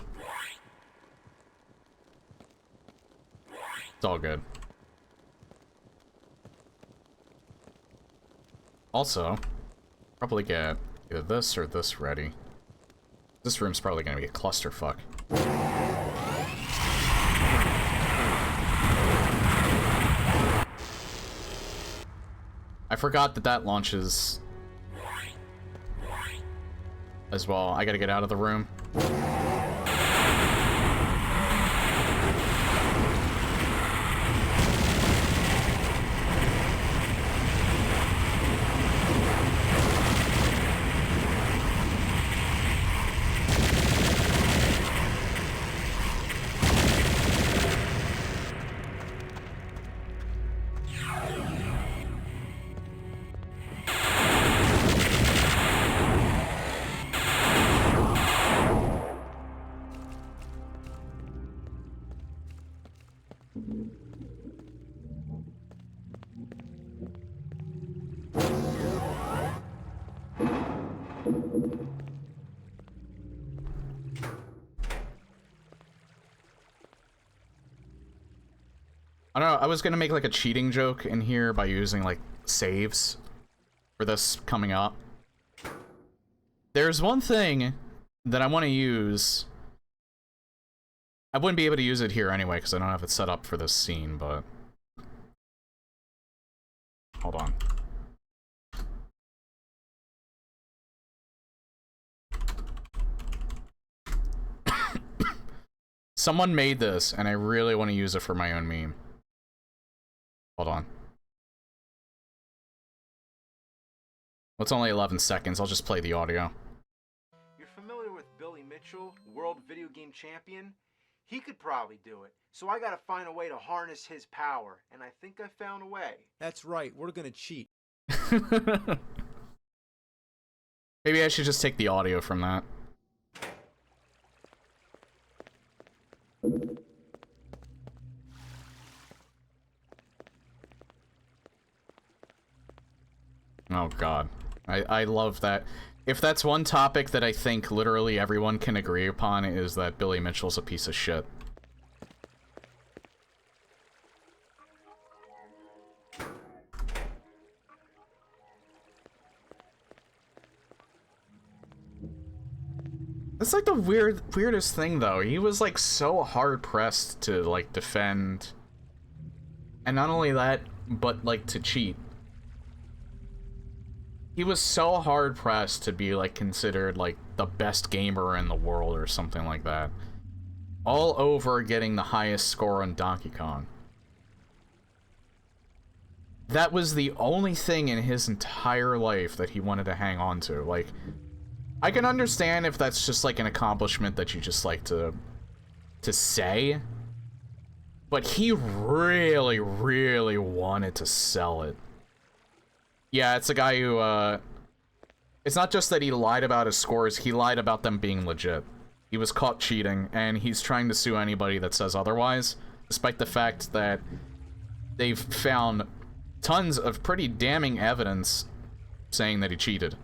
It's all good. Also, probably get either this or this ready. This room's probably gonna be a clusterfuck. I forgot that that launches as well. I gotta get out of the room. I don't know, I was gonna make like a cheating joke in here by using like saves. for this coming up. There's one thing that I want to use. I wouldn't be able to use it here anyway, because I don't have it set up for this scene, but... Hold on. Someone made this, and I really want to use it for my own meme. Hold on. Well, it's only 11 seconds. I'll just play the audio. You're familiar with Billy Mitchell, world video game champion? He could probably do it. So I gotta find a way to harness his power, and I think I found a way. That's right, we're gonna cheat. Maybe I should just take the audio from that. Oh god. I love that. If that's one topic that I think literally everyone can agree upon, is that Billy Mitchell's a piece of shit. It's like the weirdest thing though. He was like so hard pressed to like defend, and not only that, but like to cheat. He was so hard pressed to be like considered like the best gamer in the world or something like that. All over getting the highest score on Donkey Kong. That was the only thing in his entire life that he wanted to hang on to. Like, I can understand if that's just like an accomplishment that you just like to say, but he really, really wanted to sell it. Yeah, it's a guy who, it's not just that he lied about his scores, he lied about them being legit. He was caught cheating, and he's trying to sue anybody that says otherwise, despite the fact that they've found tons of pretty damning evidence saying that he cheated.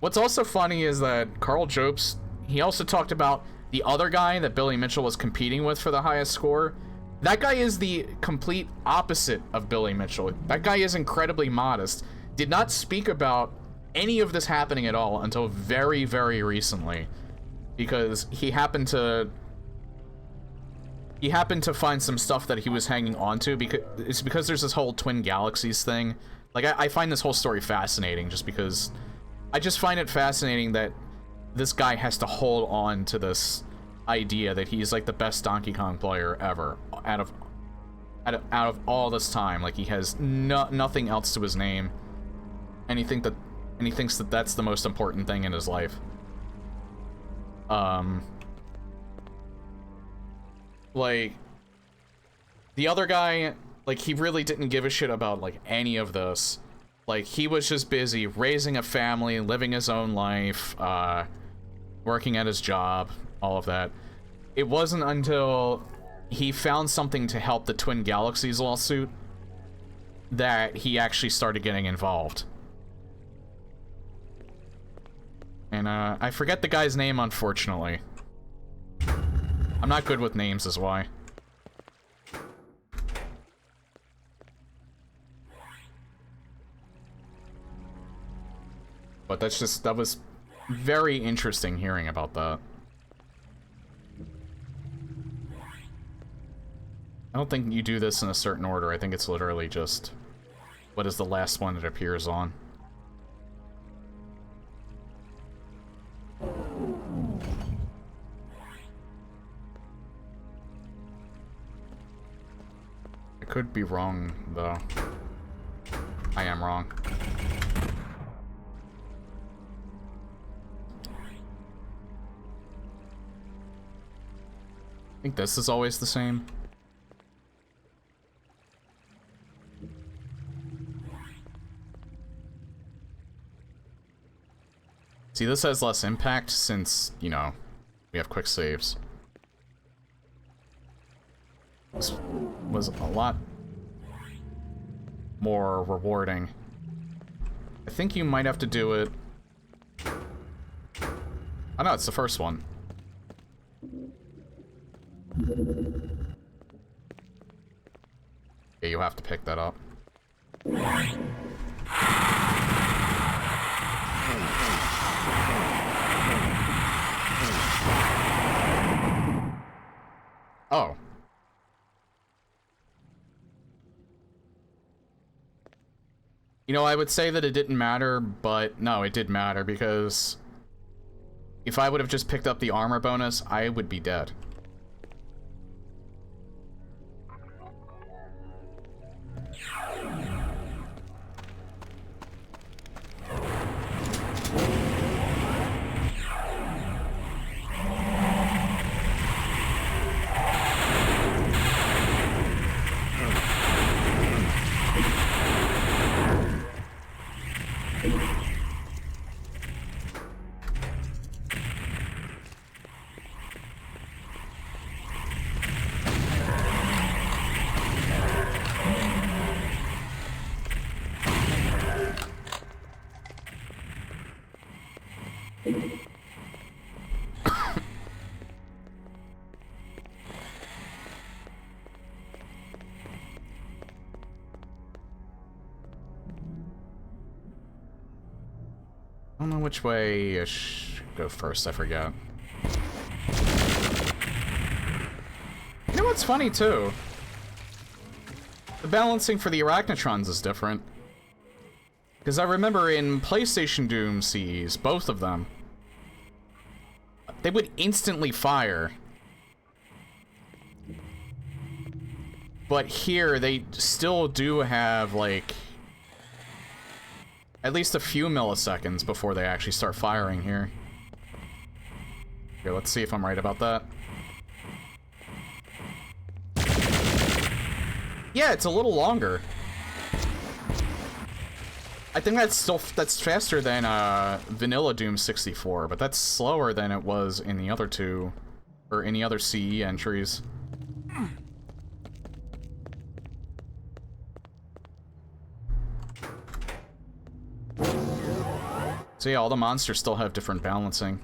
What's also funny is that Carl Jobst, he also talked about the other guy that Billy Mitchell was competing with for the highest score. That guy is the complete opposite of Billy Mitchell. That guy is incredibly modest. Did not speak about any of this happening at all until very, very recently. Because he happened to find some stuff that he was hanging on to. Because there's this whole Twin Galaxies thing. Like, I find this whole story fascinating just because I just find it fascinating that this guy has to hold on to this idea that he's like the best Donkey Kong player ever out of all this time. Like, he has nothing else to his name, and he thinks that that's the most important thing in his life. Like, the other guy, like, he really didn't give a shit about like any of this. Like, he was just busy raising a family, living his own life, working at his job, all of that. It wasn't until he found something to help the Twin Galaxies lawsuit that he actually started getting involved. And, I forget the guy's name, unfortunately. I'm not good with names, is why. But that was very interesting hearing about that. I don't think you do this in a certain order. I think it's literally just what is the last one it appears on. I could be wrong, though. I am wrong. I think this is always the same. See, this has less impact since, you know, we have quick saves. This was a lot more rewarding. I think you might have to do it... Oh no, it's the first one. Yeah, you have to pick that up. You know, I would say that it didn't matter, but no, it did matter, because if I would have just picked up the armor bonus, I would be dead. I don't know which way I should go first, I forget. You know what's funny, too? The balancing for the Arachnotrons is different. Because I remember in PlayStation Doom Cs, both of them, they would instantly fire. But here, they still do have, like, at least a few milliseconds before they actually start firing here. Here, let's see if I'm right about that. Yeah, it's a little longer. I think that's faster than vanilla Doom 64, but that's slower than it was in the other two, or any other CE entries. So yeah, all the monsters still have different balancing.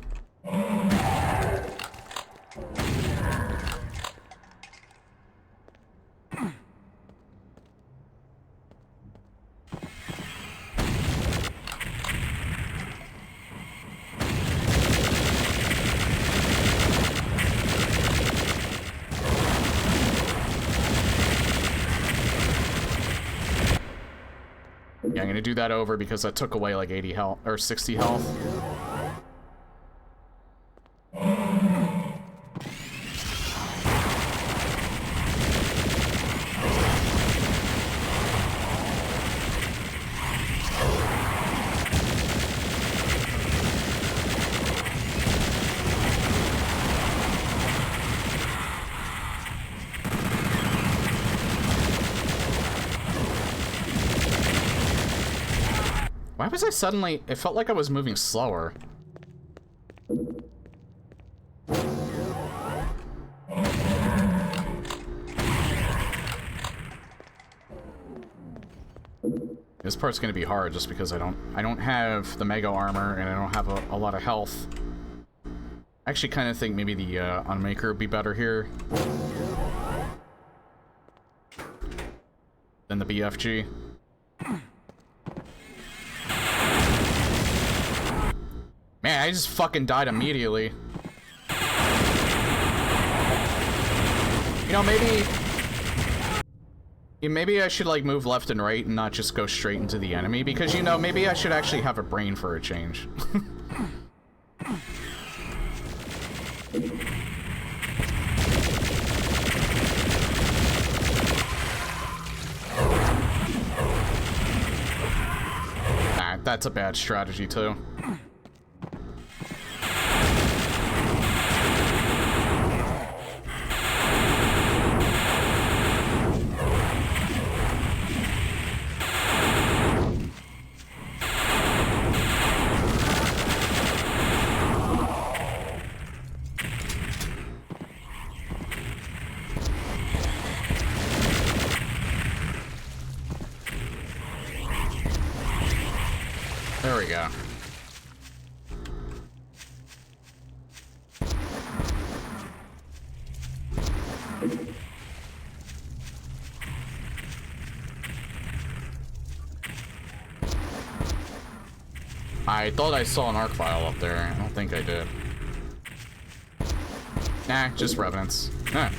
Yeah, I'm gonna do that over because that took away like 80 health, or 60 health. Why was I suddenly... It felt like I was moving slower. This part's gonna be hard just because I don't have the mega armor and I don't have a lot of health. I actually kind of think maybe the Unmaker would be better here than the BFG. Man, I just fucking died immediately. You know, maybe I should, like, move left and right and not just go straight into the enemy, because, you know, maybe I should actually have a brain for a change. Nah, that's a bad strategy, too. There we go. I thought I saw an arc vial up there. I don't think I did. Nah, just revenants. Huh.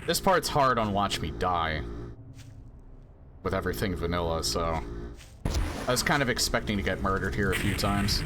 This part's hard on Watch Me Die. With everything vanilla, so... I was kind of expecting to get murdered here a few times.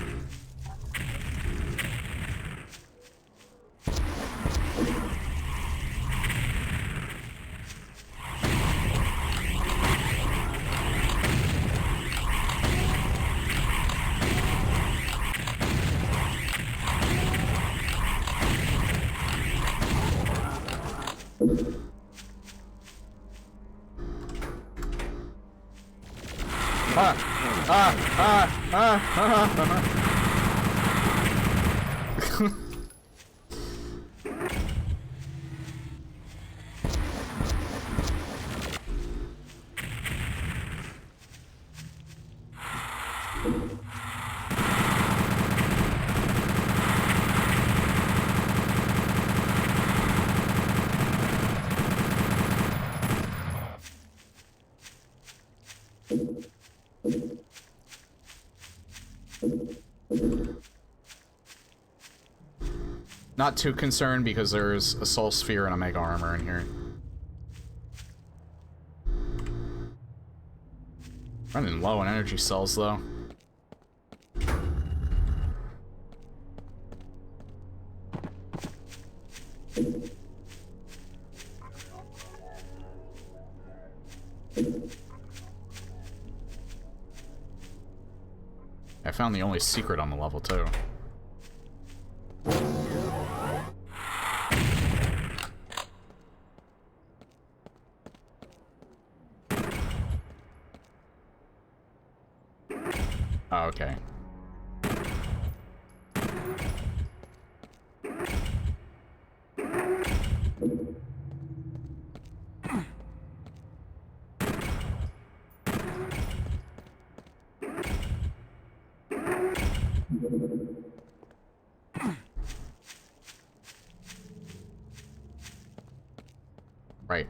Not too concerned because there's a Soul Sphere and a Mega Armor in here. Running low on energy cells, though. I found the only secret on the level, too. Oh, okay. Right.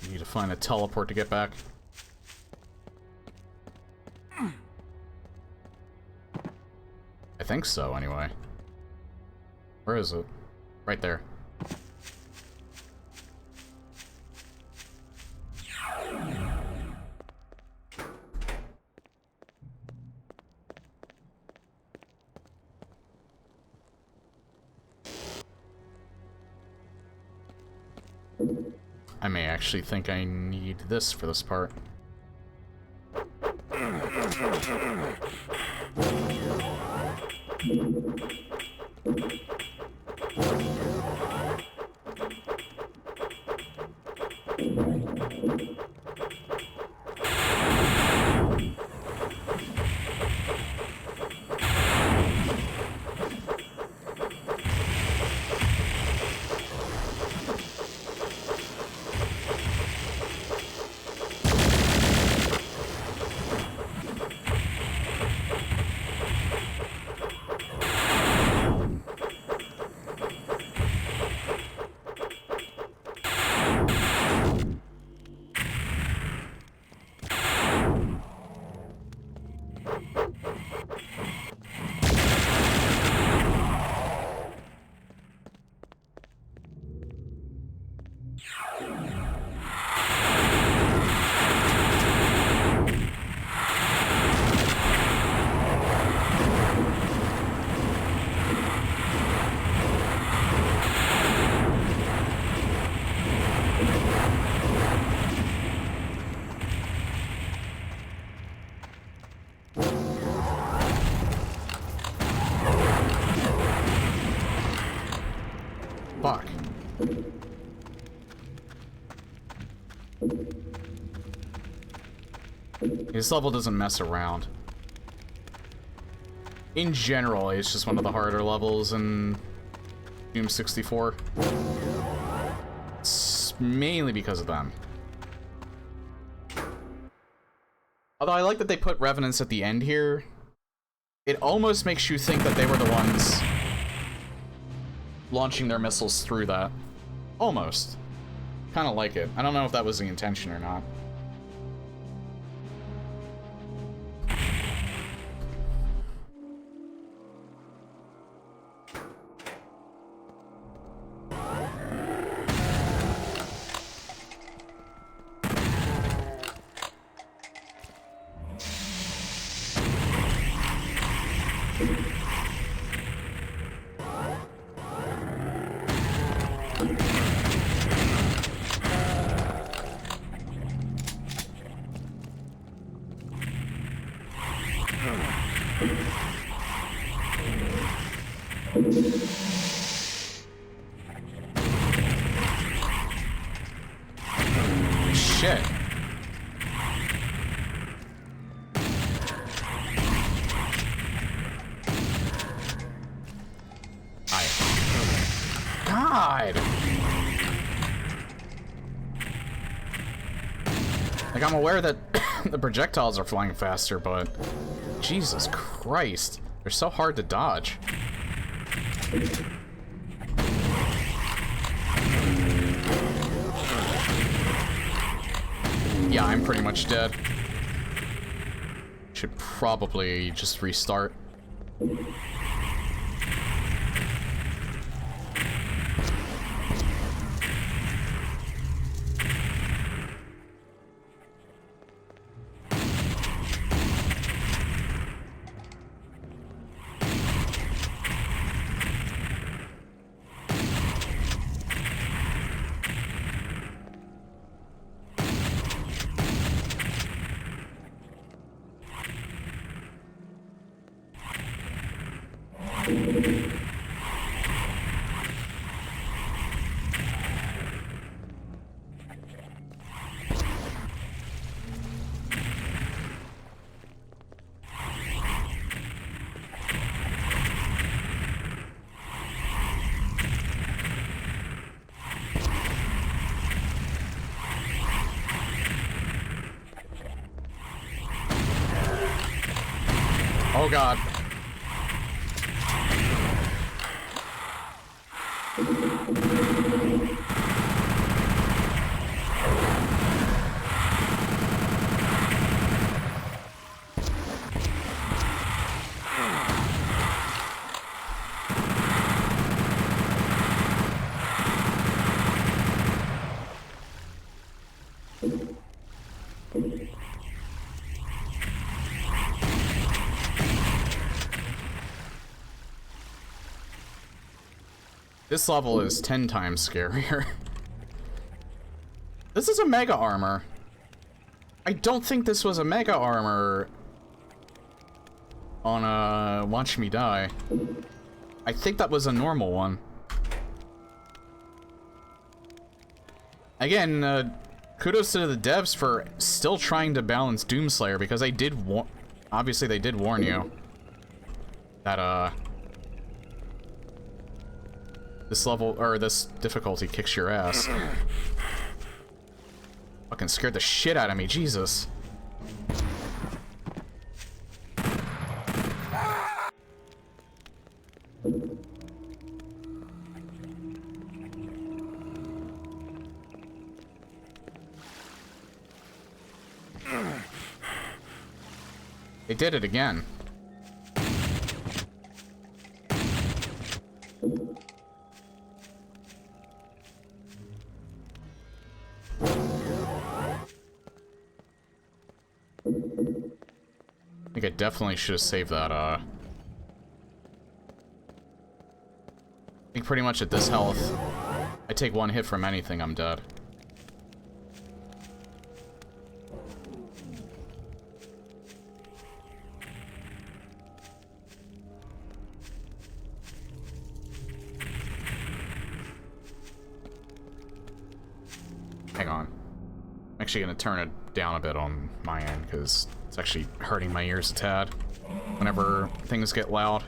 You need to find a teleport to get back. I think so, anyway. Where is it? Right there. I may actually think I need this for this part. Fuck. This level doesn't mess around. In general, it's just one of the harder levels in Doom 64. It's mainly because of them. Although I like that they put Revenants at the end here. It almost makes you think that they were the ones launching their missiles through that. Almost. Kind of like it. I don't know if that was the intention or not. Shit. God. Like, I'm aware that the projectiles are flying faster, but Jesus Christ, they're so hard to dodge. Yeah, I'm pretty much dead. Should probably just restart. Oh God. This level is 10 times scarier. This is a mega armor. I don't think this was a mega armor on Watch Me Die. I think that was a normal one. Again, kudos to the devs for still trying to balance Doomslayer, because they did obviously they did warn you that this level, or this difficulty, kicks your ass. Fucking scared the shit out of me, Jesus. They did it again. I think I definitely should have saved that, I think pretty much at this health, I take one hit from anything, I'm dead. Hang on. I'm actually gonna turn it down a bit on my end, because it's actually hurting my ears a tad whenever things get loud.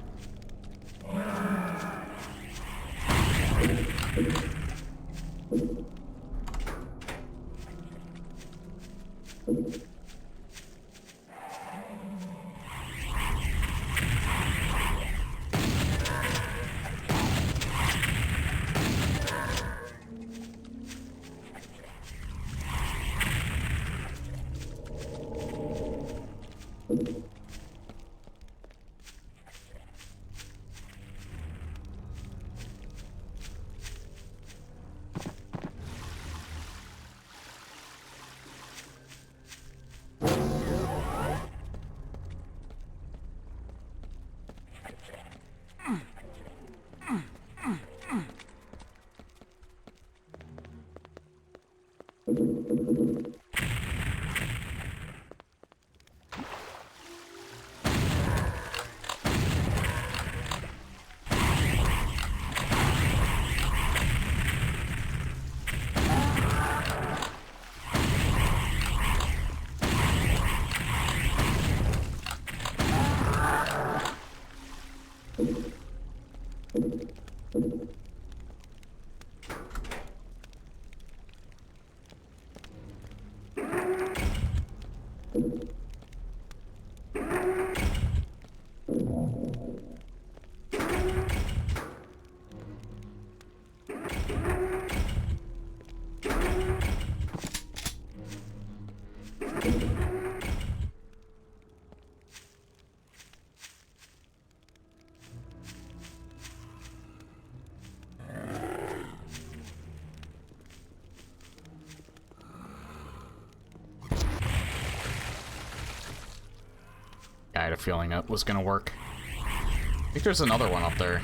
I had a feeling it was gonna work. I think there's another one up there.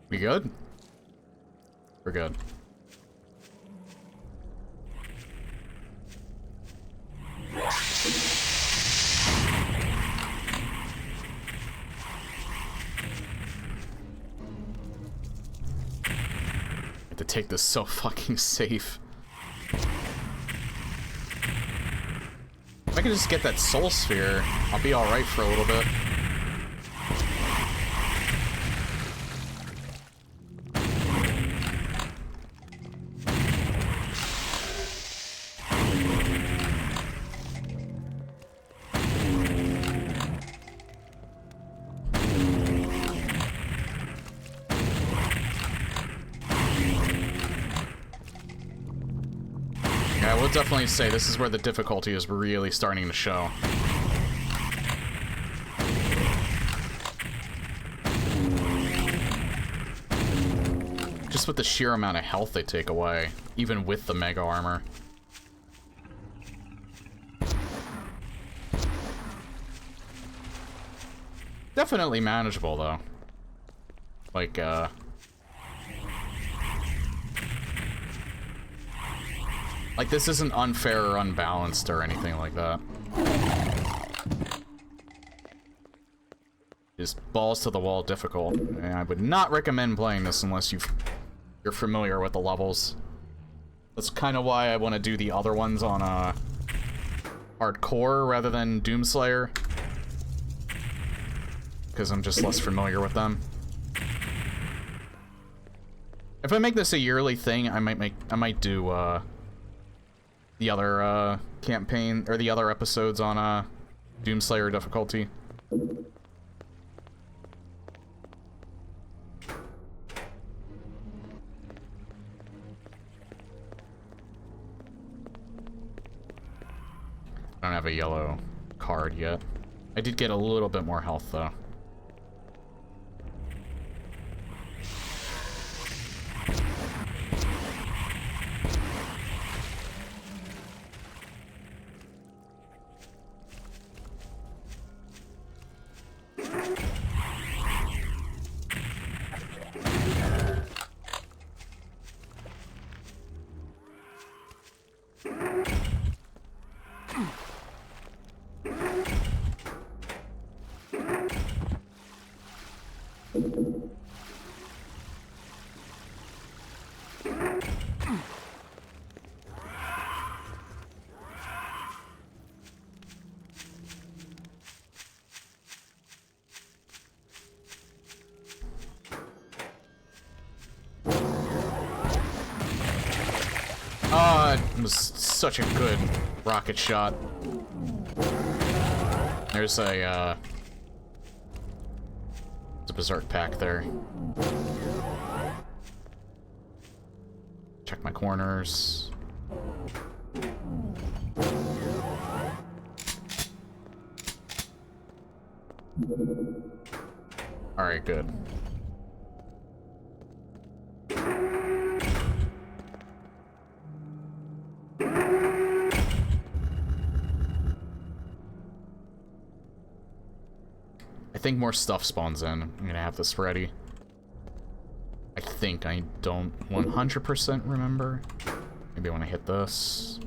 We good? We're good. I have to take this so fucking safe. If I can just get that soul sphere, I'll be alright for a little bit. I will definitely say this is where the difficulty is really starting to show. Just with the sheer amount of health they take away, even with the mega armor. Definitely manageable though. Like, like, this isn't unfair or unbalanced or anything like that. Just balls to the wall difficult. And I would not recommend playing this unless you're familiar with the levels. That's kind of why I want to do the other ones on hardcore rather than Doomslayer. Because I'm just less familiar with them. If I make this a yearly thing, I might do the other campaign or the other episodes on Doomslayer difficulty. I don't have a yellow card yet. I did get a little bit more health though. god, it was such a good rocket shot. There's a berserk pack there. Check my corners. Alright, good. I think more stuff spawns in. I'm gonna have this ready. I think. I don't 100% remember. Maybe I want to hit this.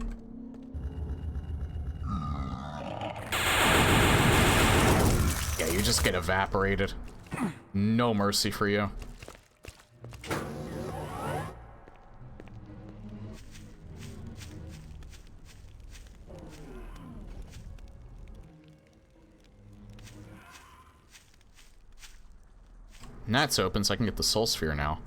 Yeah, you just get evaporated. No mercy for you. And that's open, so I can get the soul sphere now.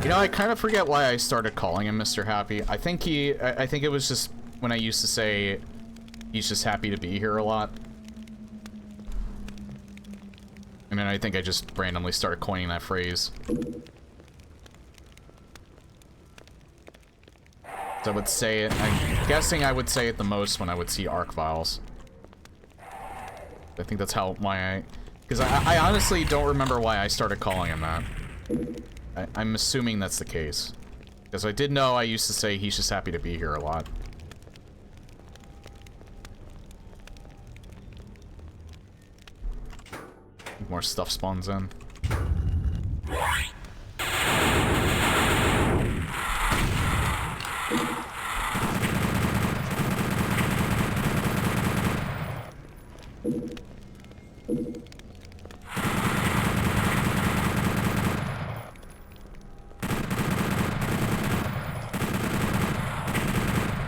You know, I kind of forget why I started calling him Mr. Happy. I think it was just when I used to say he's just happy to be here a lot. And then I think I just randomly started coining that phrase. So I would say it, I'm guessing I would say it the most when I would see arc files. I think that's because I honestly don't remember why I started calling him that. I'm assuming that's the case. Because I did know I used to say he's just happy to be here a lot. More stuff spawns in.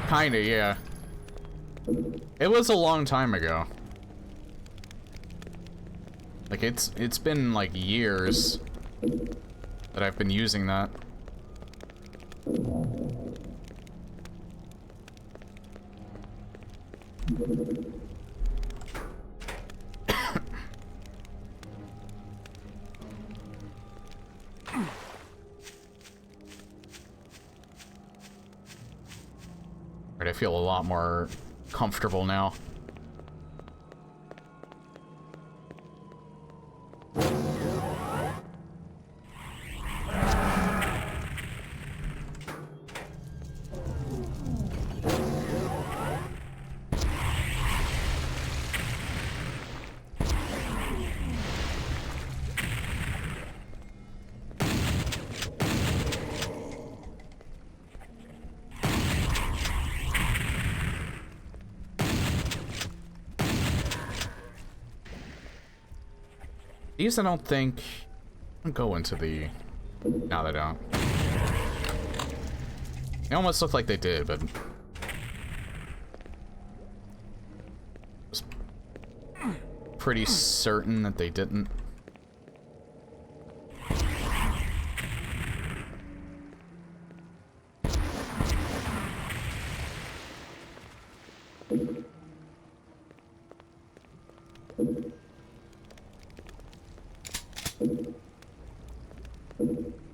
Kinda, yeah. It was a long time ago. Like, it's been, like, years that I've been using that. Right, I feel a lot more comfortable now. These I don't think go into the... No, they don't. They almost look like they did, but... pretty certain that they didn't.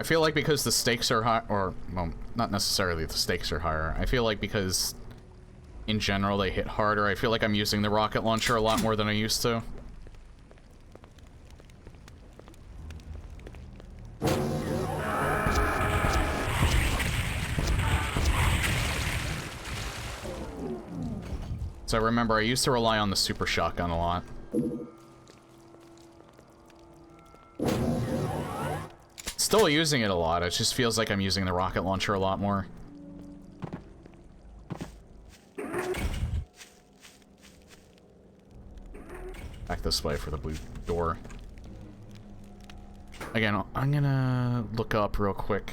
I feel like because the stakes are high, or, well, not necessarily the stakes are higher. I feel like because, in general, they hit harder, I feel like I'm using the rocket launcher a lot more than I used to. So I remember I used to rely on the super shotgun a lot. Still using it a lot, it just feels like I'm using the rocket launcher a lot more. Back this way for the blue door. Again, I'm gonna look up real quick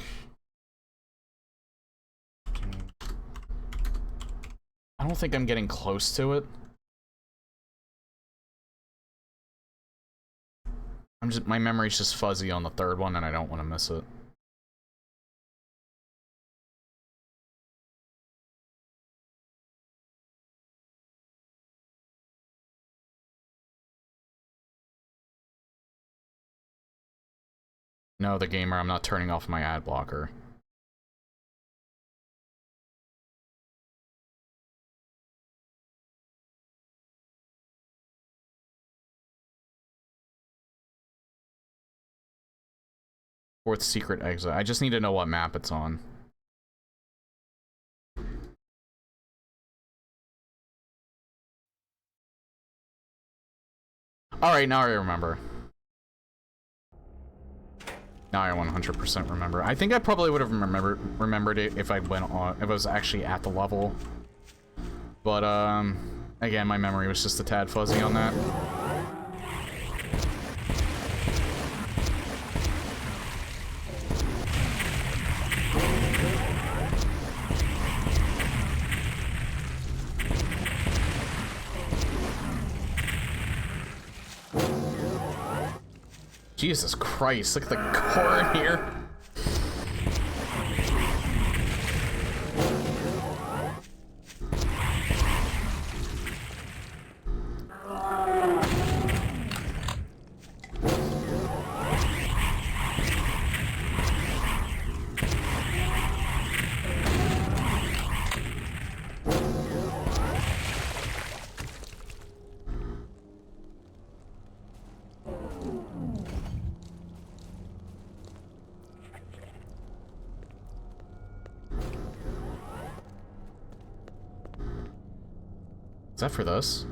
I don't think I'm getting close to it. My memory's just fuzzy on the third one, and I don't want to miss it. No, the gamer, I'm not turning off my ad blocker. Fourth secret exit. I just need to know what map it's on. Alright, now I remember. Now I 100% remember. I think I probably would have remembered it if I went on, if I was actually at the level. But, again, my memory was just a tad fuzzy on that. Jesus Christ, look at the core in here. Is that for this?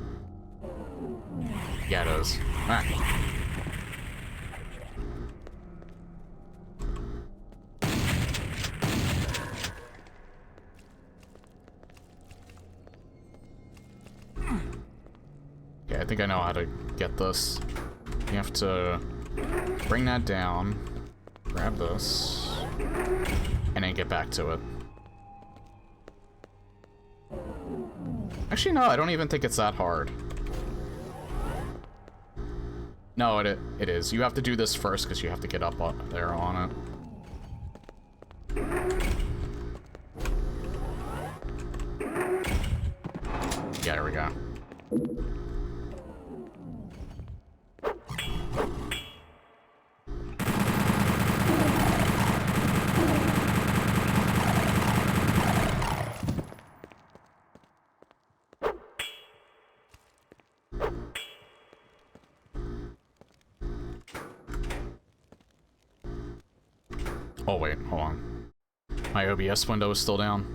Yeah, it is. Ah. Okay, I think I know how to get this. You have to bring that down, grab this, and then get back to it. Actually, no, I don't even think it's that hard. No, it is. You have to do this first because you have to get up there on it. Yeah, there we go. Oh wait, hold on. My OBS window is still down.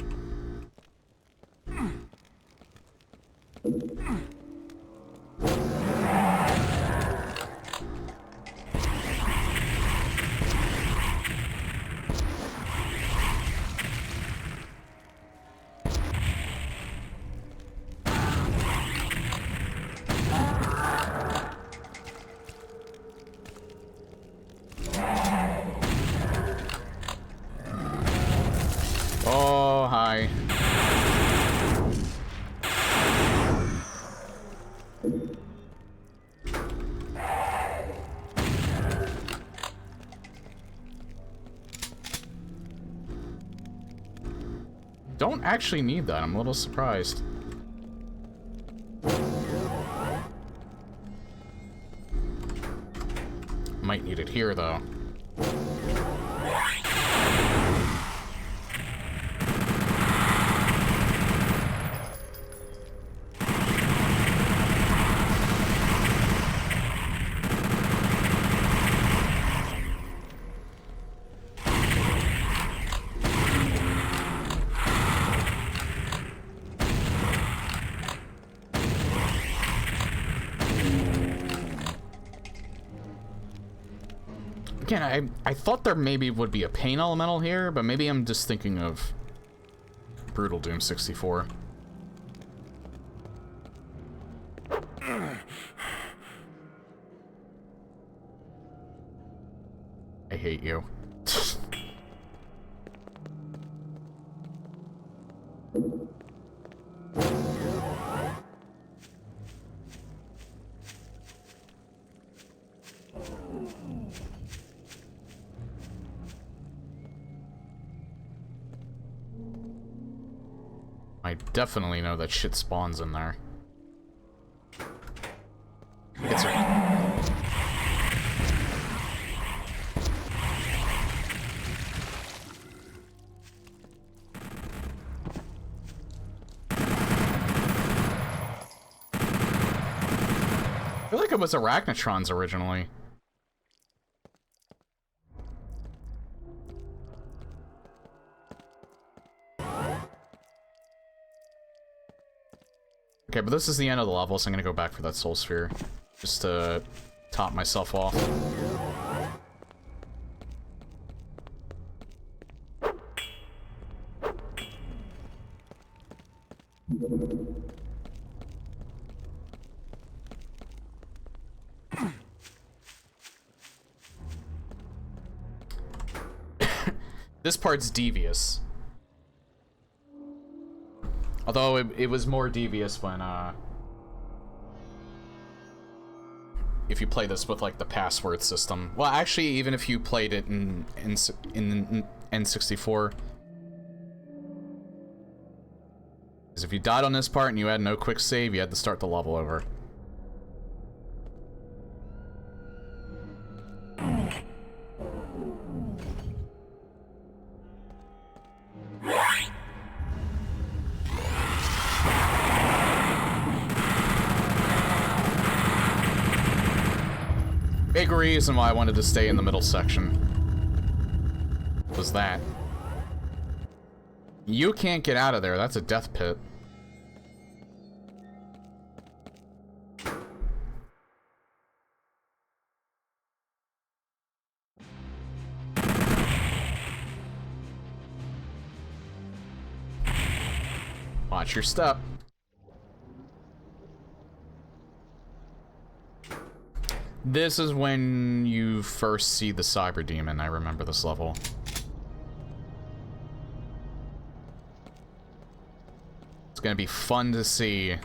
Oh, hi. Don't actually need that. I'm a little surprised. Might need it here, though. Again, I thought there maybe would be a pain elemental here, but maybe I'm just thinking of Brutal Doom 64. I hate you. I definitely know that shit spawns in there. It's I feel like it was Arachnotrons originally. Okay, but this is the end of the level, so I'm gonna go back for that soul sphere. Just to top myself off. This part's devious. Although it was more devious when, if you play this with, like, the password system. Well, actually, even if you played it in N64. Because if you died on this part and you had no quick save, you had to start the level over. Big reason why I wanted to stay in the middle section was that you can't get out of there. That's a death pit. Watch your step. This is when you first see the Cyber Demon. I remember this level. It's gonna be fun to see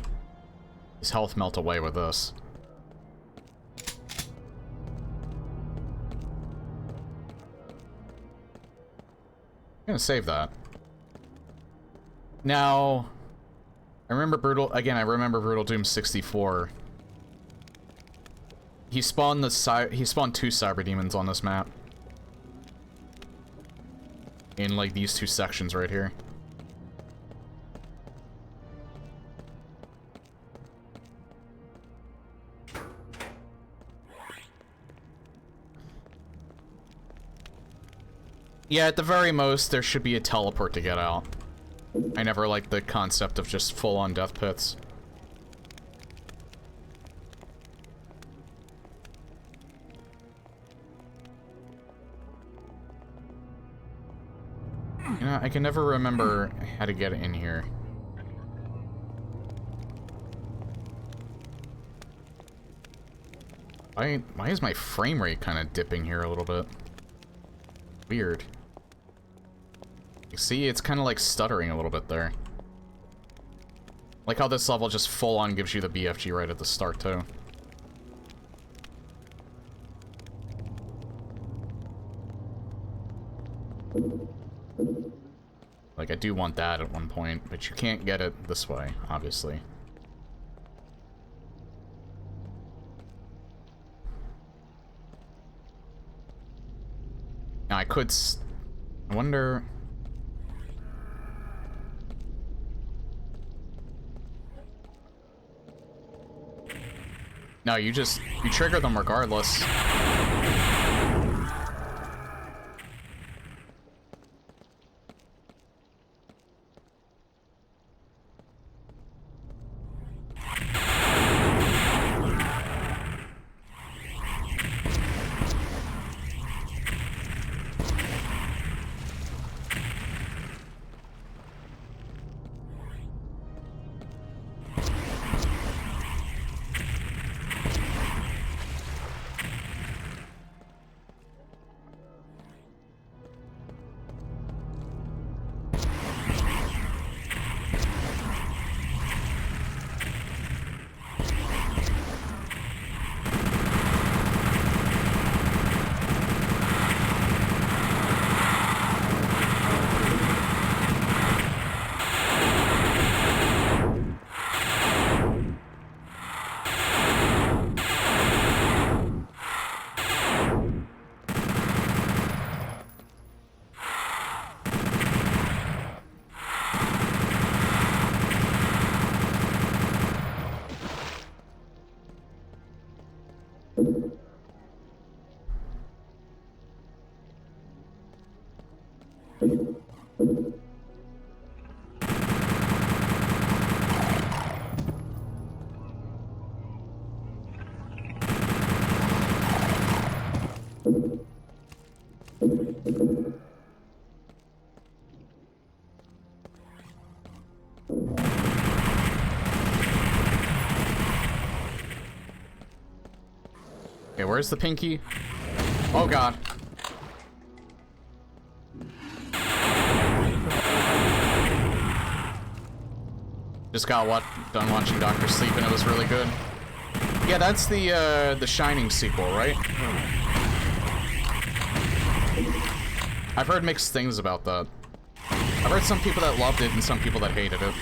his health melt away with this. I'm gonna save that. Now, I remember Brutal Doom 64. He spawned two Cyber Demons on this map. In, like, these two sections right here. Yeah, at the very most, there should be a teleport to get out. I never liked the concept of just full-on death pits. You know, I can never remember how to get in here. Why is my frame rate kind of dipping here a little bit? Weird. You see, it's kind of like stuttering a little bit there. Like how this level just full-on gives you the BFG right at the start, too. Like, I do want that at one point, but you can't get it this way, obviously. Now, I could I wonder... No, you trigger them regardless. Okay, where's the pinky? Oh god. Just got done watching Dr. Sleep and it was really good. Yeah, that's the Shining sequel, right? I've heard mixed things about that. I've heard some people that loved it and some people that hated it.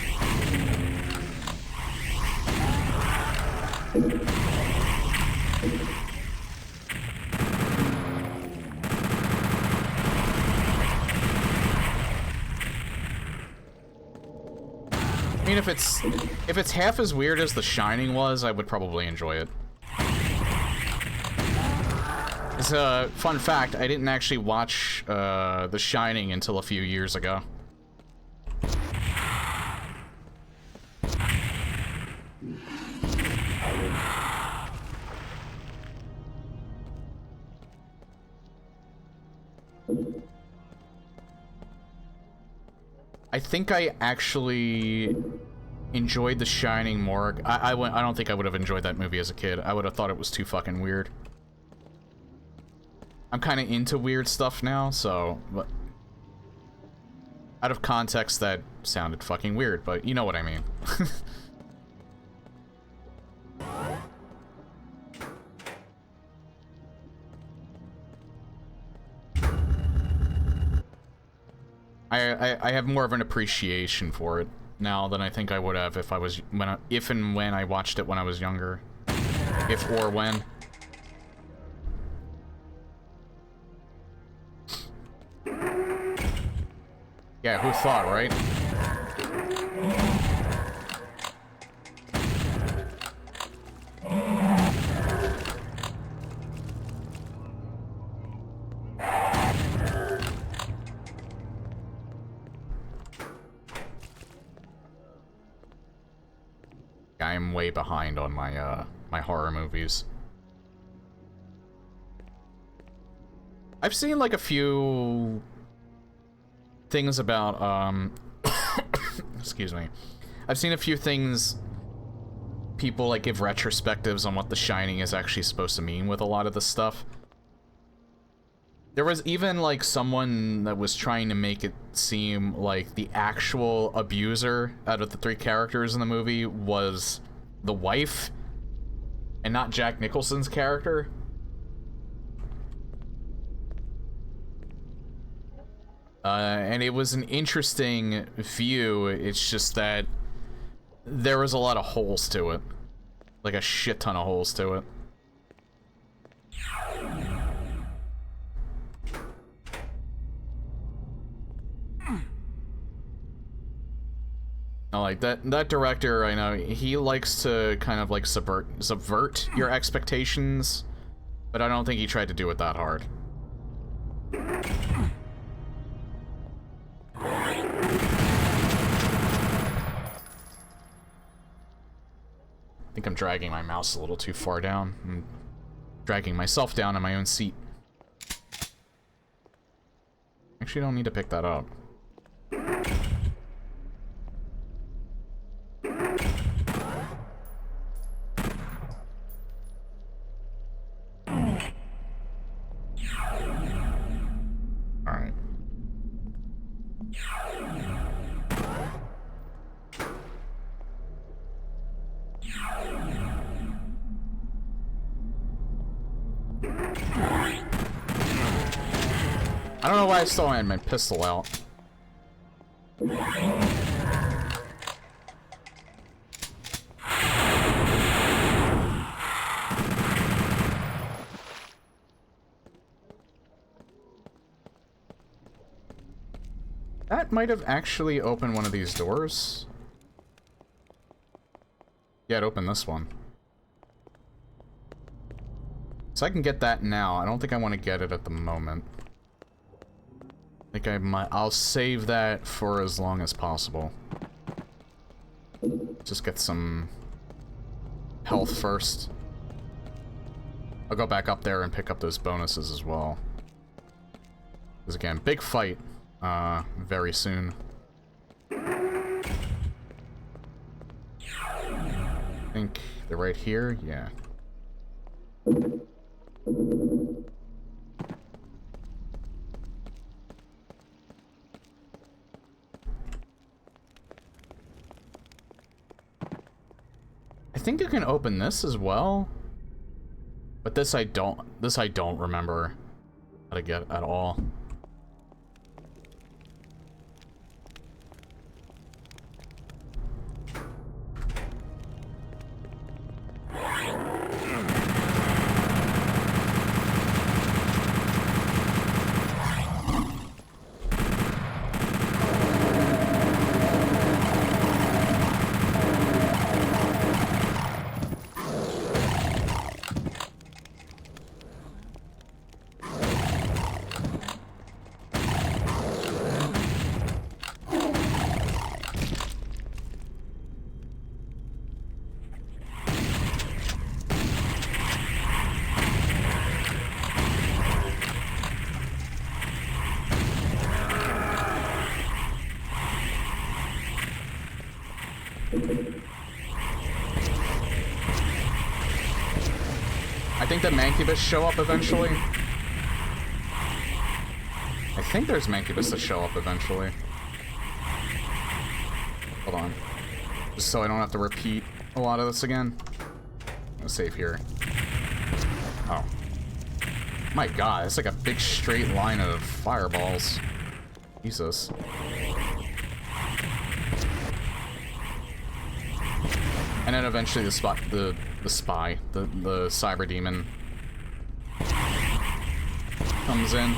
I mean, if it's half as weird as The Shining was, I would probably enjoy it. As a fun fact, I didn't actually watch The Shining until a few years ago. I think I actually enjoyed The Shining more. I don't think I would have enjoyed that movie as a kid. I would have thought it was too fucking weird. I'm kind of into weird stuff now, so... But out of context, that sounded fucking weird, but you know what I mean. I have more of an appreciation for it now than I think I would have if I was if and when I watched it when I was younger. If or when. Yeah, who thought, right? I'm way behind on my my horror movies. I've seen like a few things about excuse me. I've seen a few things people like give retrospectives on what The Shining is actually supposed to mean with a lot of this stuff. There was even like someone that was trying to make it seem like the actual abuser out of the three characters in the movie was the wife and not Jack Nicholson's character. And it was an interesting view. It's just that there was a lot of holes to it. Like a shit ton of holes to it. Like that director, I know, he likes to kind of like subvert your expectations, but I don't think he tried to do it that hard. I think I'm dragging my mouse a little too far down. I'm dragging myself down in my own seat. Actually, don't need to pick that up. Alright. I don't know why I still had my pistol out. That might have actually opened one of these doors. Yeah, it opened this one. So I can get that now. I don't think I want to get it at the moment. I think I might. I'll save that for as long as possible. Just get some health first. I'll go back up there and pick up those bonuses as well. Because again, big fight very soon. I think they're right here. Yeah. I think you can open this as well. But this I don't remember how to get at all. I think the Mancubus show up eventually. I think there's Mancubus that show up eventually. Hold on. Just so I don't have to repeat a lot of this again. I'm gonna save here. Oh. My god, it's like a big straight line of fireballs. Jesus. And then eventually the spy, the cyber demon comes in.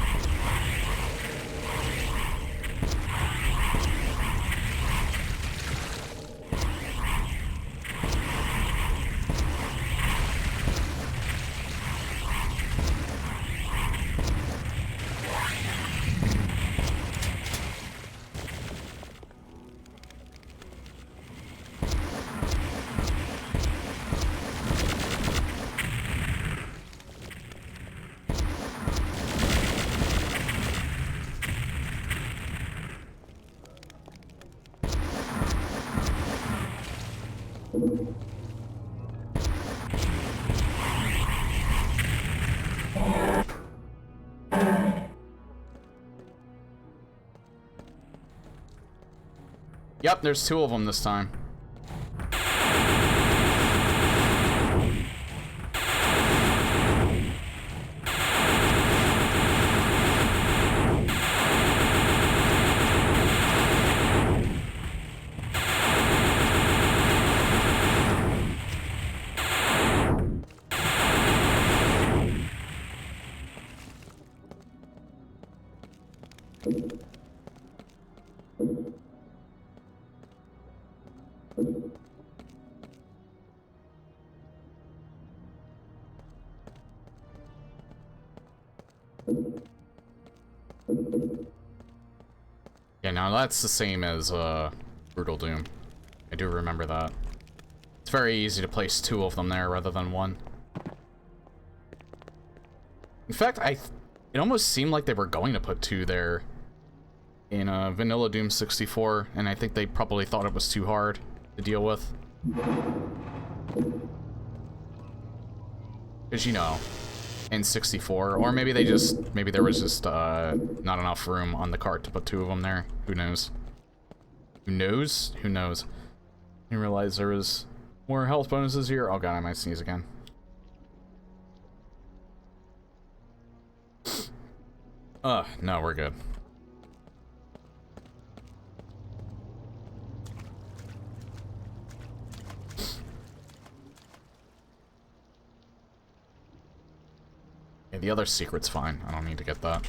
Yep, there's two of them this time. Yeah, now that's the same as Brutal Doom. I do remember that. It's very easy to place two of them there rather than one. In fact, it almost seemed like they were going to put two there in Vanilla Doom 64, and I think they probably thought it was too hard to deal with. Because, you know, in 64, or maybe there was just not enough room on the cart to put two of them there. Who knows? Who knows? Who knows? I didn't realize there was more health bonuses here. Oh god, I might sneeze again. No, we're good. Yeah, the other secret's fine. I don't need to get that.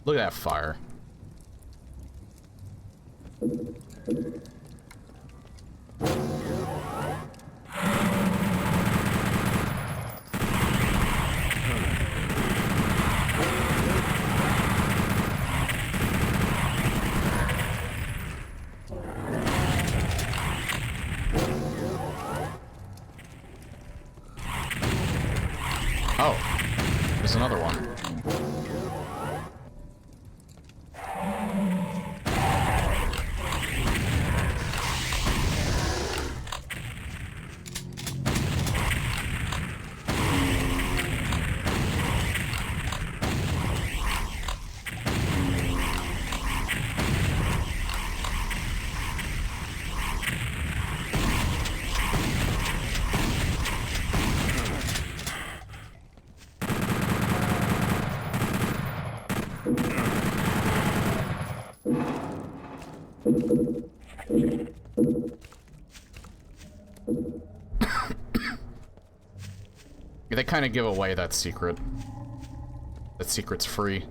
Look at that fire. Oh, there's another one. They kind of give away that secret. That secret's free.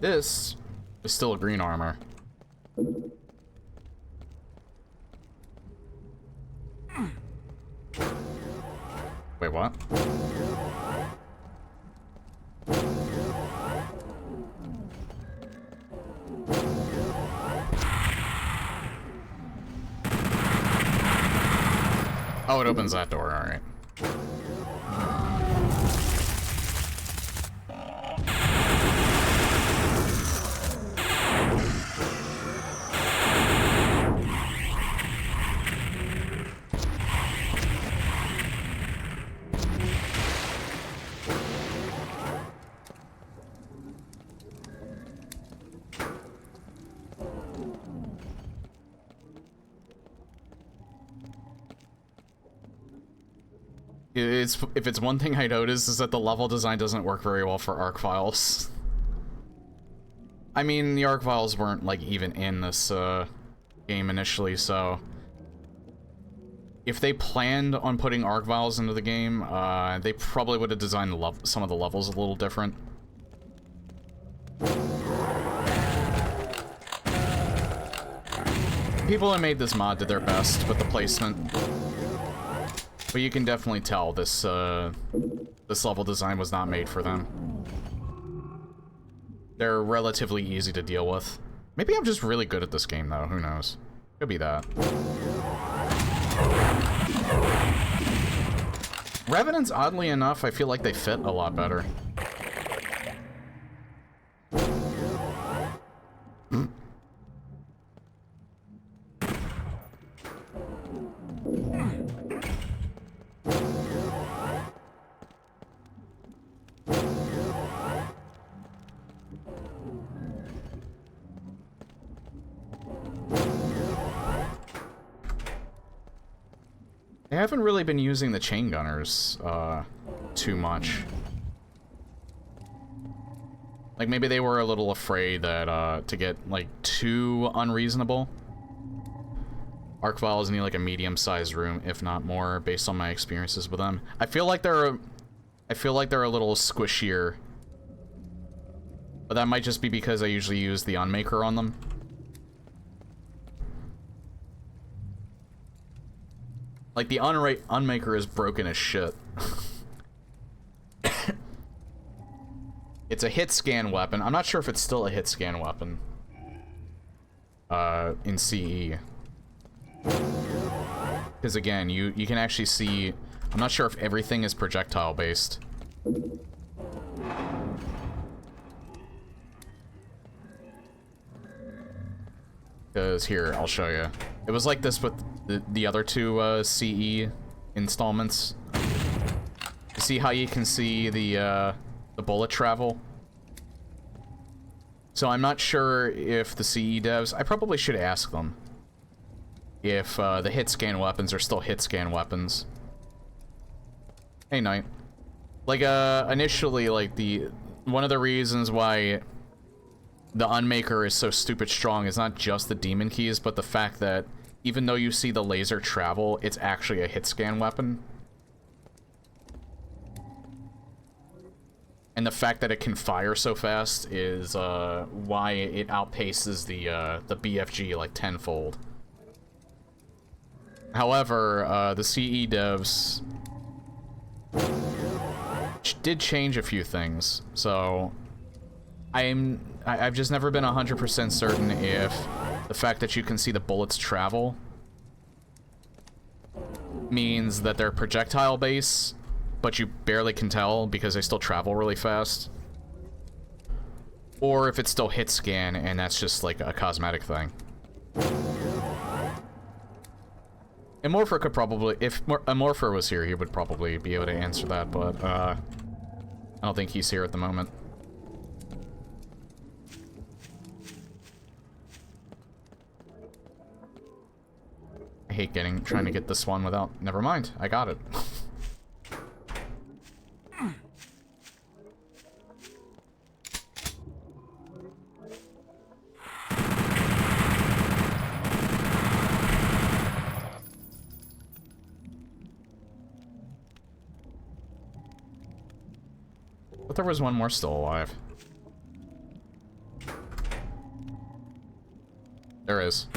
This is still a green armor. Wait, what? Oh, it opens that door, alright. If it's one thing I noticed is that the level design doesn't work very well for arc files. I mean, the arc files weren't like even in this game initially, so if they planned on putting arc files into the game, they probably would have designed some of the levels a little different. People who made this mod did their best with the placement. But you can definitely tell this level design was not made for them. They're relatively easy to deal with. Maybe I'm just really good at this game, though. Who knows? Could be that. Revenants, oddly enough, I feel like they fit a lot better. I haven't really been using the chain gunners too much. Like, maybe they were a little afraid that to get like too unreasonable. Arc files need like a medium-sized room, if not more, based on my experiences with them. I feel like they're a little squishier, but that might just be because I usually use the Unmaker on them. Like, the Unmaker is broken as shit. It's a hit scan weapon. I'm not sure if it's still a hit scan weapon. In CE. Because again, you can actually see... I'm not sure if everything is projectile based. Because here, I'll show you. It was like this with the other two CE installments. You see how you can see the bullet travel? So I'm not sure if the CE devs... I probably should ask them if the hit scan weapons are still hit scan weapons. Hey, Knight. Like, initially, like, one of the reasons why the Unmaker is so stupid strong is not just the demon keys, but the fact that even though you see the laser travel, it's actually a hit scan weapon. And the fact that it can fire so fast is why it outpaces the BFG like tenfold. However, the CE devs did change a few things, so I've just never been 100% certain if the fact that you can see the bullets travel means that they're projectile base, but you barely can tell because they still travel really fast, or if it's still hit scan and that's just like a cosmetic thing. And Morpher could probably, if Morpher was here, he would probably be able to answer that, but I don't think he's here at the moment. I hate trying to get this one without, never mind, I got it. But there was one more still alive. There is.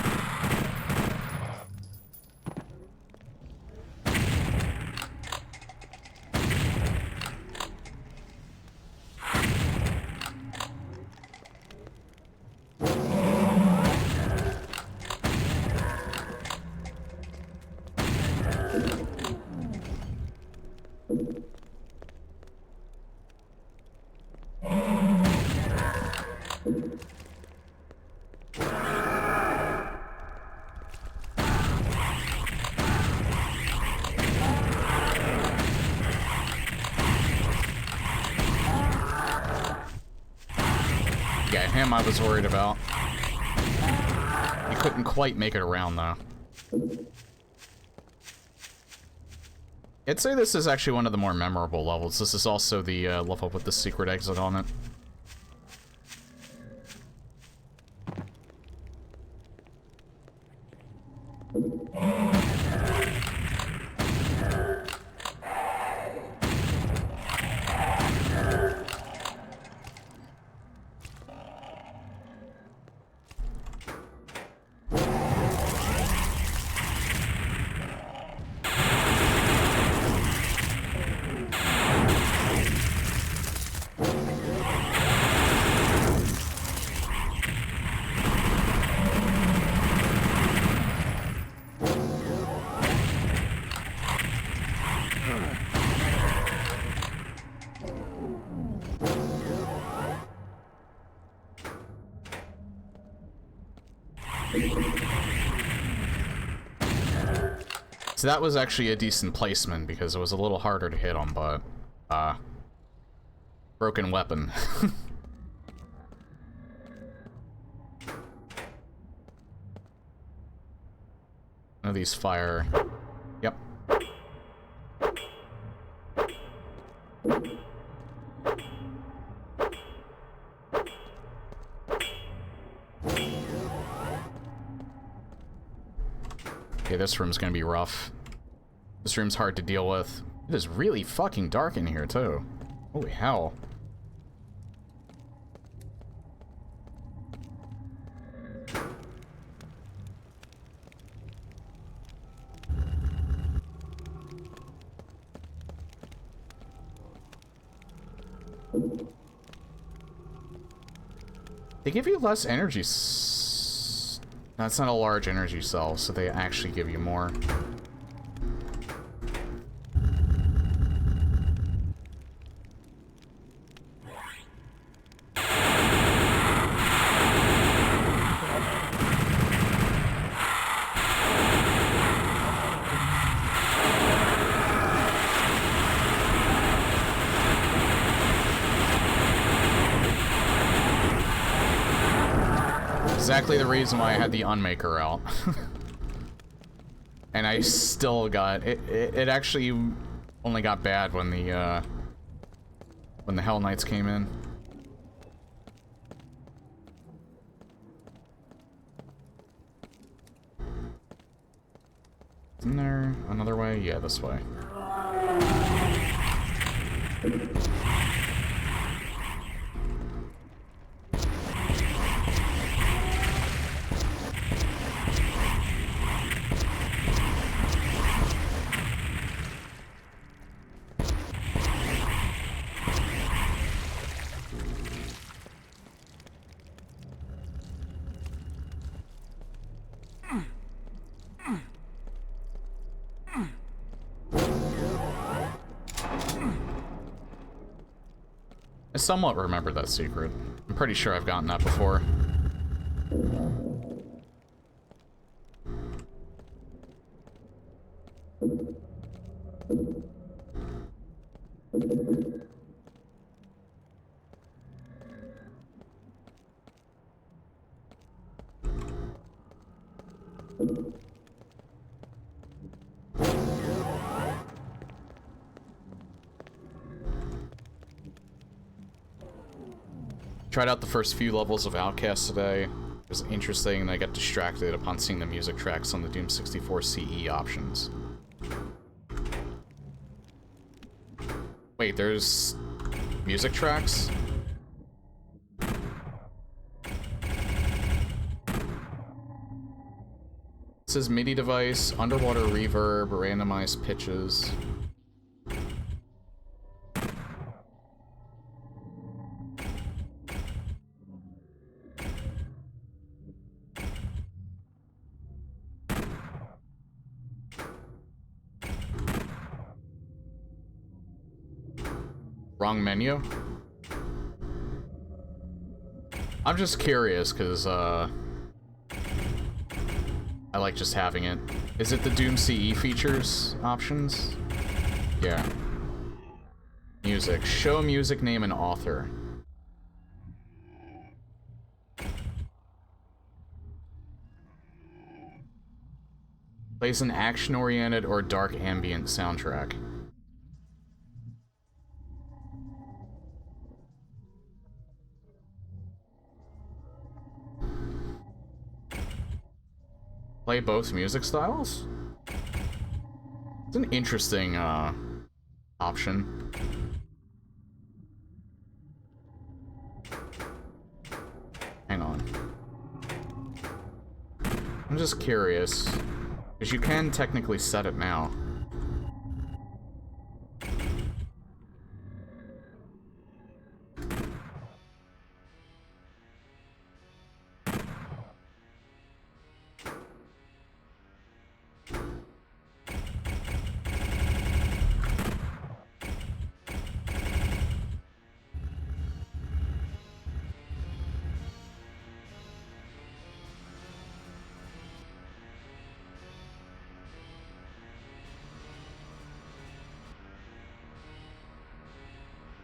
Him I was worried about. He couldn't quite make it around, though. I'd say this is actually one of the more memorable levels. This is also the level with the secret exit on it. So that was actually a decent placement because it was a little harder to hit him, but broken weapon. None of these fire. Yep. Okay, this room's gonna be rough. This room's hard to deal with. It is really fucking dark in here, too. Holy hell. They give you less energy. That's not a large energy cell, so they actually give you more. exactly the reason why I had the Unmaker out. And I still got... It actually only got bad when the Hell Knights came in. Isn't there another way? Yeah, this way. I somewhat remember that secret. I'm pretty sure I've gotten that before. Tried out the first few levels of Outcast today. It was interesting, and I got distracted upon seeing the music tracks on the Doom 64 CE options. Wait, there's music tracks? It says MIDI device, underwater reverb, randomized pitches. Wrong menu? I'm just curious, because, I like just having it. Is it the Doom CE features options? Yeah. Music. Show music name and author. Plays an action-oriented or dark ambient soundtrack. Play both music styles? It's an interesting, option. Hang on. I'm just curious, because you can technically set it now.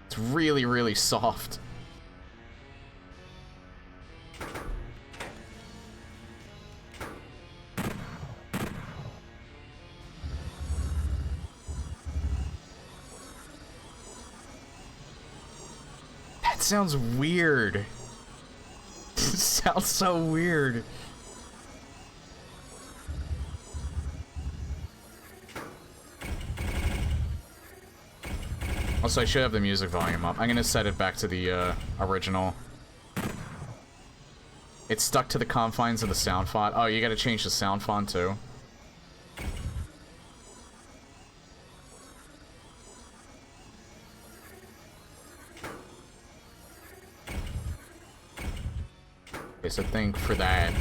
It's really, really soft. That sounds weird. It sounds so weird. Also, I should have the music volume up. I'm gonna set it back to the original. It's stuck to the confines of the sound font. Oh, you gotta change the sound font too. Okay, so I think for that,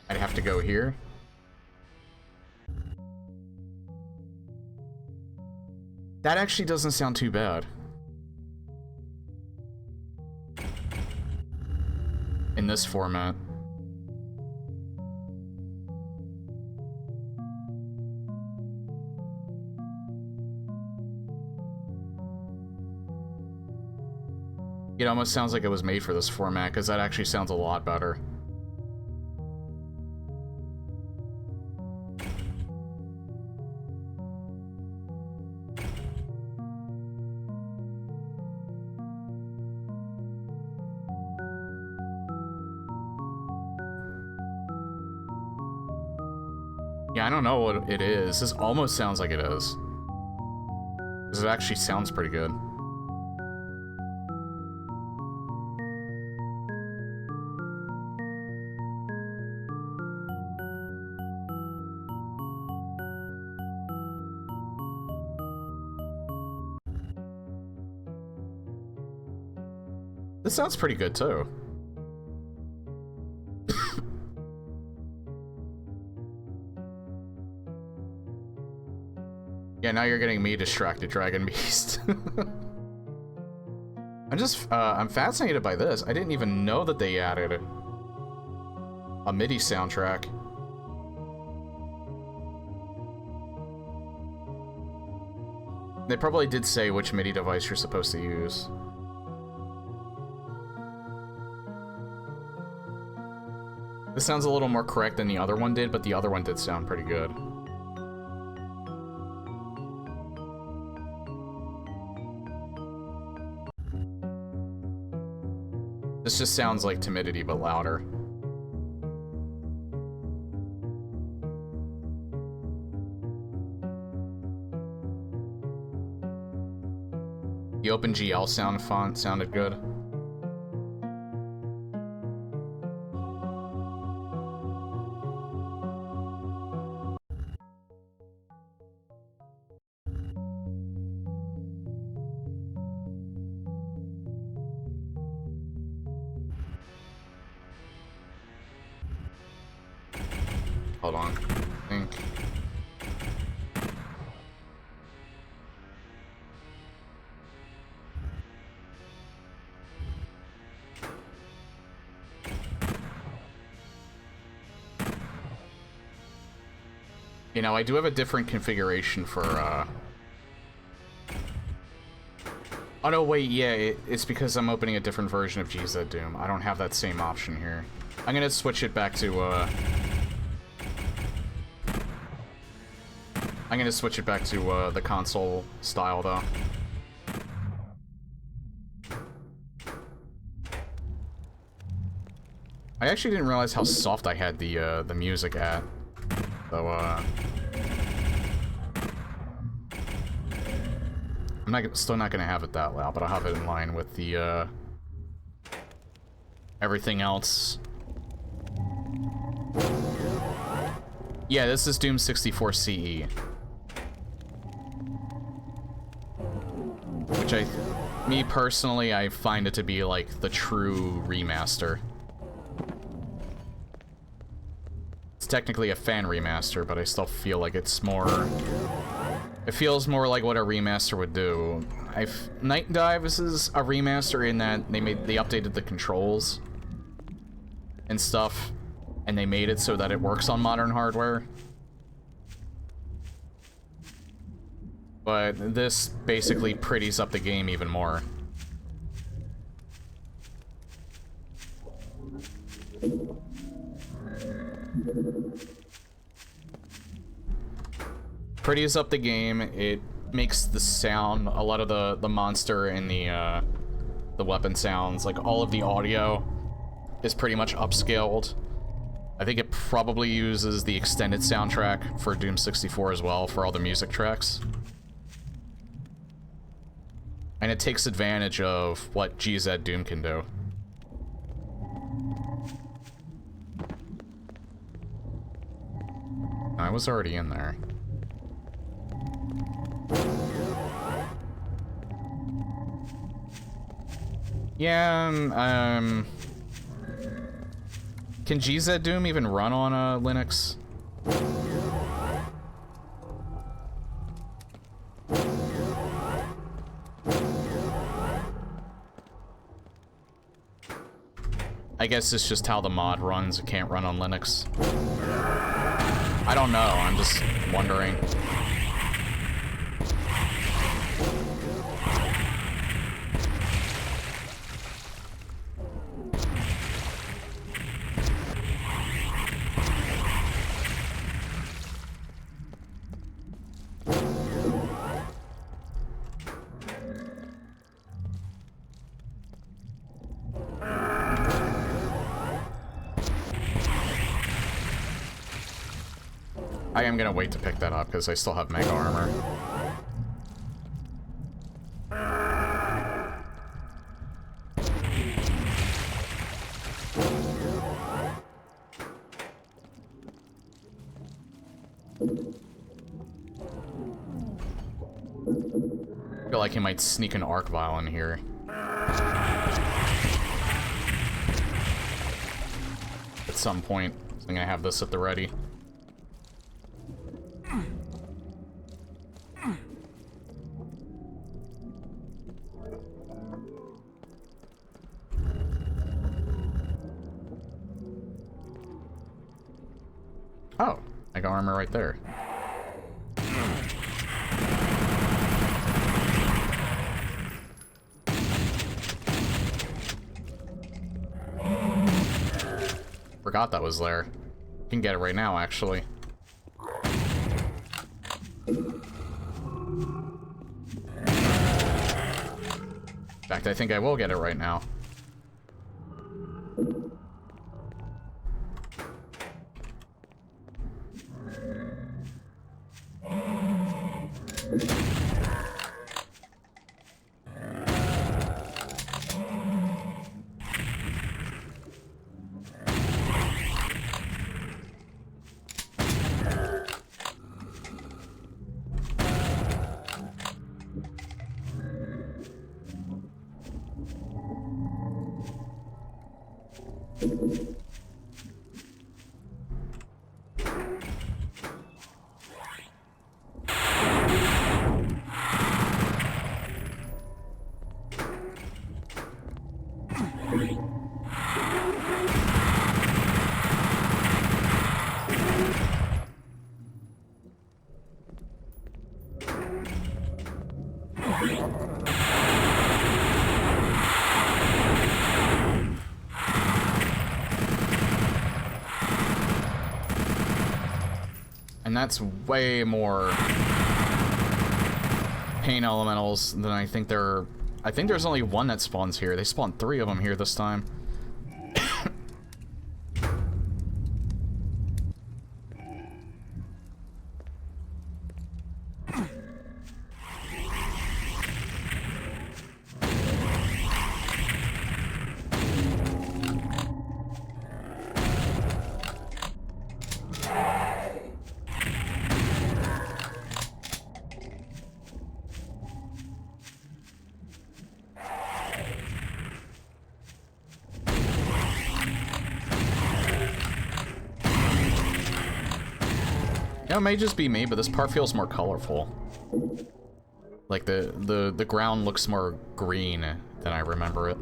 I'd have to go here. That actually doesn't sound too bad. In this format. It almost sounds like it was made for this format, because that actually sounds a lot better. Yeah, I don't know what it is. This almost sounds like it is. Because it actually sounds pretty good. This sounds pretty good, too. Yeah, now you're getting me distracted, Dragon Beast. I'm fascinated by this. I didn't even know that they added a MIDI soundtrack. They probably did say which MIDI device you're supposed to use. This sounds a little more correct than the other one did, but the other one did sound pretty good. This just sounds like Timidity, but louder. The OpenGL sound font sounded good. Hold on, I think. You know, I do have a different configuration for, Oh no, wait, yeah, it's because I'm opening a different version of GZ Doom. I don't have that same option here. I'm gonna switch it back to, I'm gonna switch it back to, the console style, though. I actually didn't realize how soft I had the music at. So, I'm still not gonna have it that loud, but I'll have it in line with the, everything else. Yeah, this is Doom 64 CE. Which me personally, I find it to be like the true remaster. It's technically a fan remaster, but I still feel like it's more... It feels more like what a remaster would do. Night Dives is a remaster in that they updated the controls and stuff, and they made it so that it works on modern hardware. But this basically pretties up the game even more. Pretties up the game. It makes the sound, a lot of the monster and the weapon sounds, like all of the audio is pretty much upscaled. I think it probably uses the extended soundtrack for Doom 64 as well for all the music tracks. And it takes advantage of what GZ Doom can do. I was already in there. Yeah, can GZ Doom even run on Linux? I guess it's just how the mod runs. It can't run on Linux. I don't know, I'm just wondering. I am gonna wait to pick that up because I still have mega armor. I feel like he might sneak an arc vial in here. At some point, I'm gonna have this at the ready. Oh, I got armor right there. Forgot that was there. You can get it right now, actually. In fact, I think I will get it right now. And that's way more pain elementals than I think there are. I think there's only one that spawns here. They spawned 3 of them here this time. It may just be me, but this part feels more colorful. Like the ground looks more green than I remember it.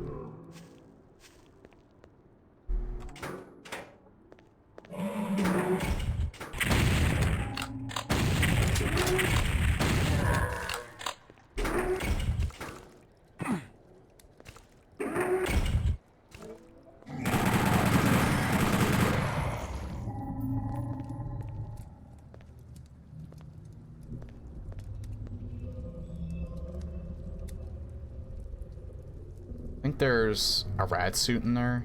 I think there's a rad suit in there.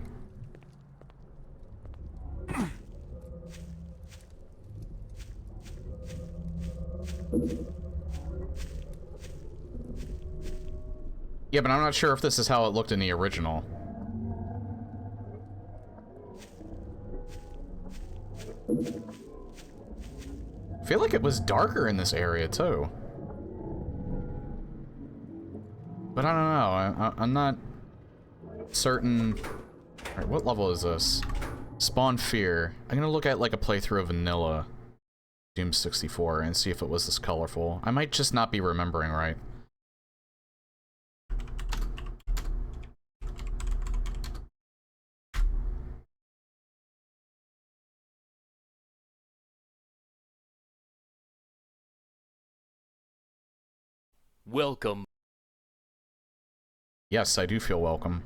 Yeah, but I'm not sure if this is how it looked in the original. I feel like it was darker in this area, too. But I don't know. I'm not certain. Alright, what level is this? Spawn Fear. I'm gonna look at like a playthrough of Vanilla Doom 64 and see if it was this colorful. I might just not be remembering right. Welcome. Yes, I do feel welcome.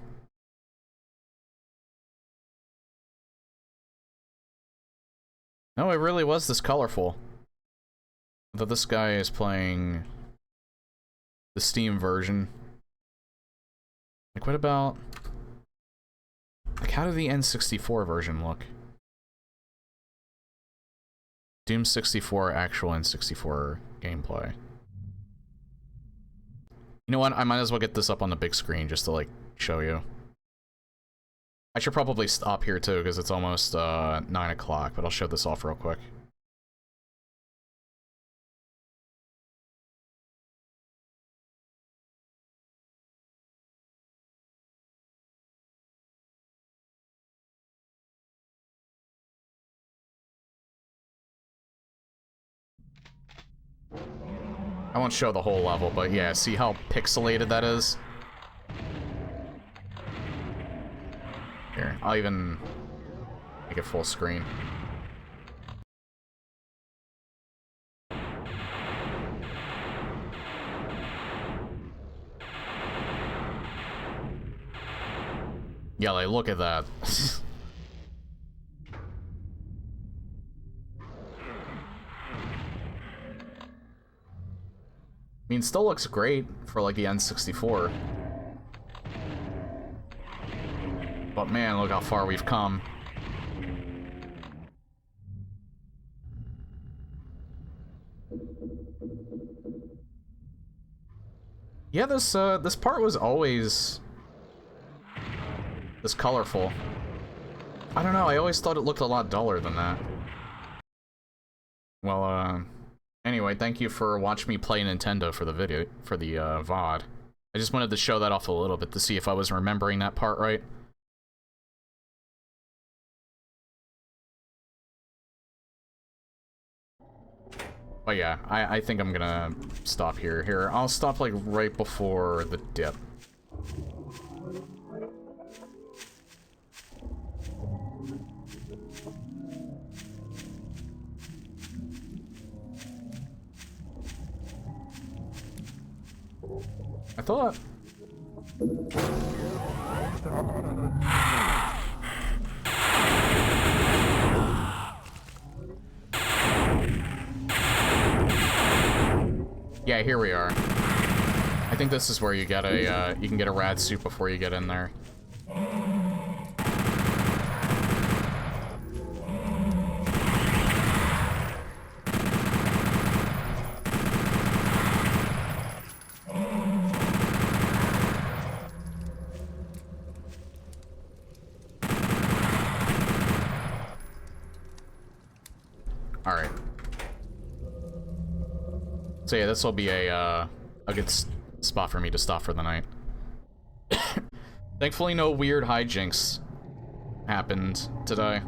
No, it really was this colorful. Though this guy is playing the Steam version. Like, what about... Like, how did the N64 version look? Doom 64 actual N64 gameplay. You know what? I might as well get this up on the big screen just to, like, show you. I should probably stop here, too, because it's almost 9 o'clock, but I'll show this off real quick. I won't show the whole level, but yeah, see how pixelated that is? Here, I'll even make it full screen. Yeah, like, look at that. I mean, still looks great for, like, the N64. But man, look how far we've come. Yeah, this part was always this colorful. I don't know, I always thought it looked a lot duller than that. Well, anyway, thank you for watching me play Nintendo for the video, for the, VOD. I just wanted to show that off a little bit to see if I was remembering that part right. But yeah, I think I'm gonna stop here. Here, I'll stop, like, right before the dip. I thought... Yeah, here we are. I think this is where you get a, you can get a rad suit before you get in there. Alright. So yeah, this will be a good spot for me to stop for the night. Thankfully, no weird hijinks happened today.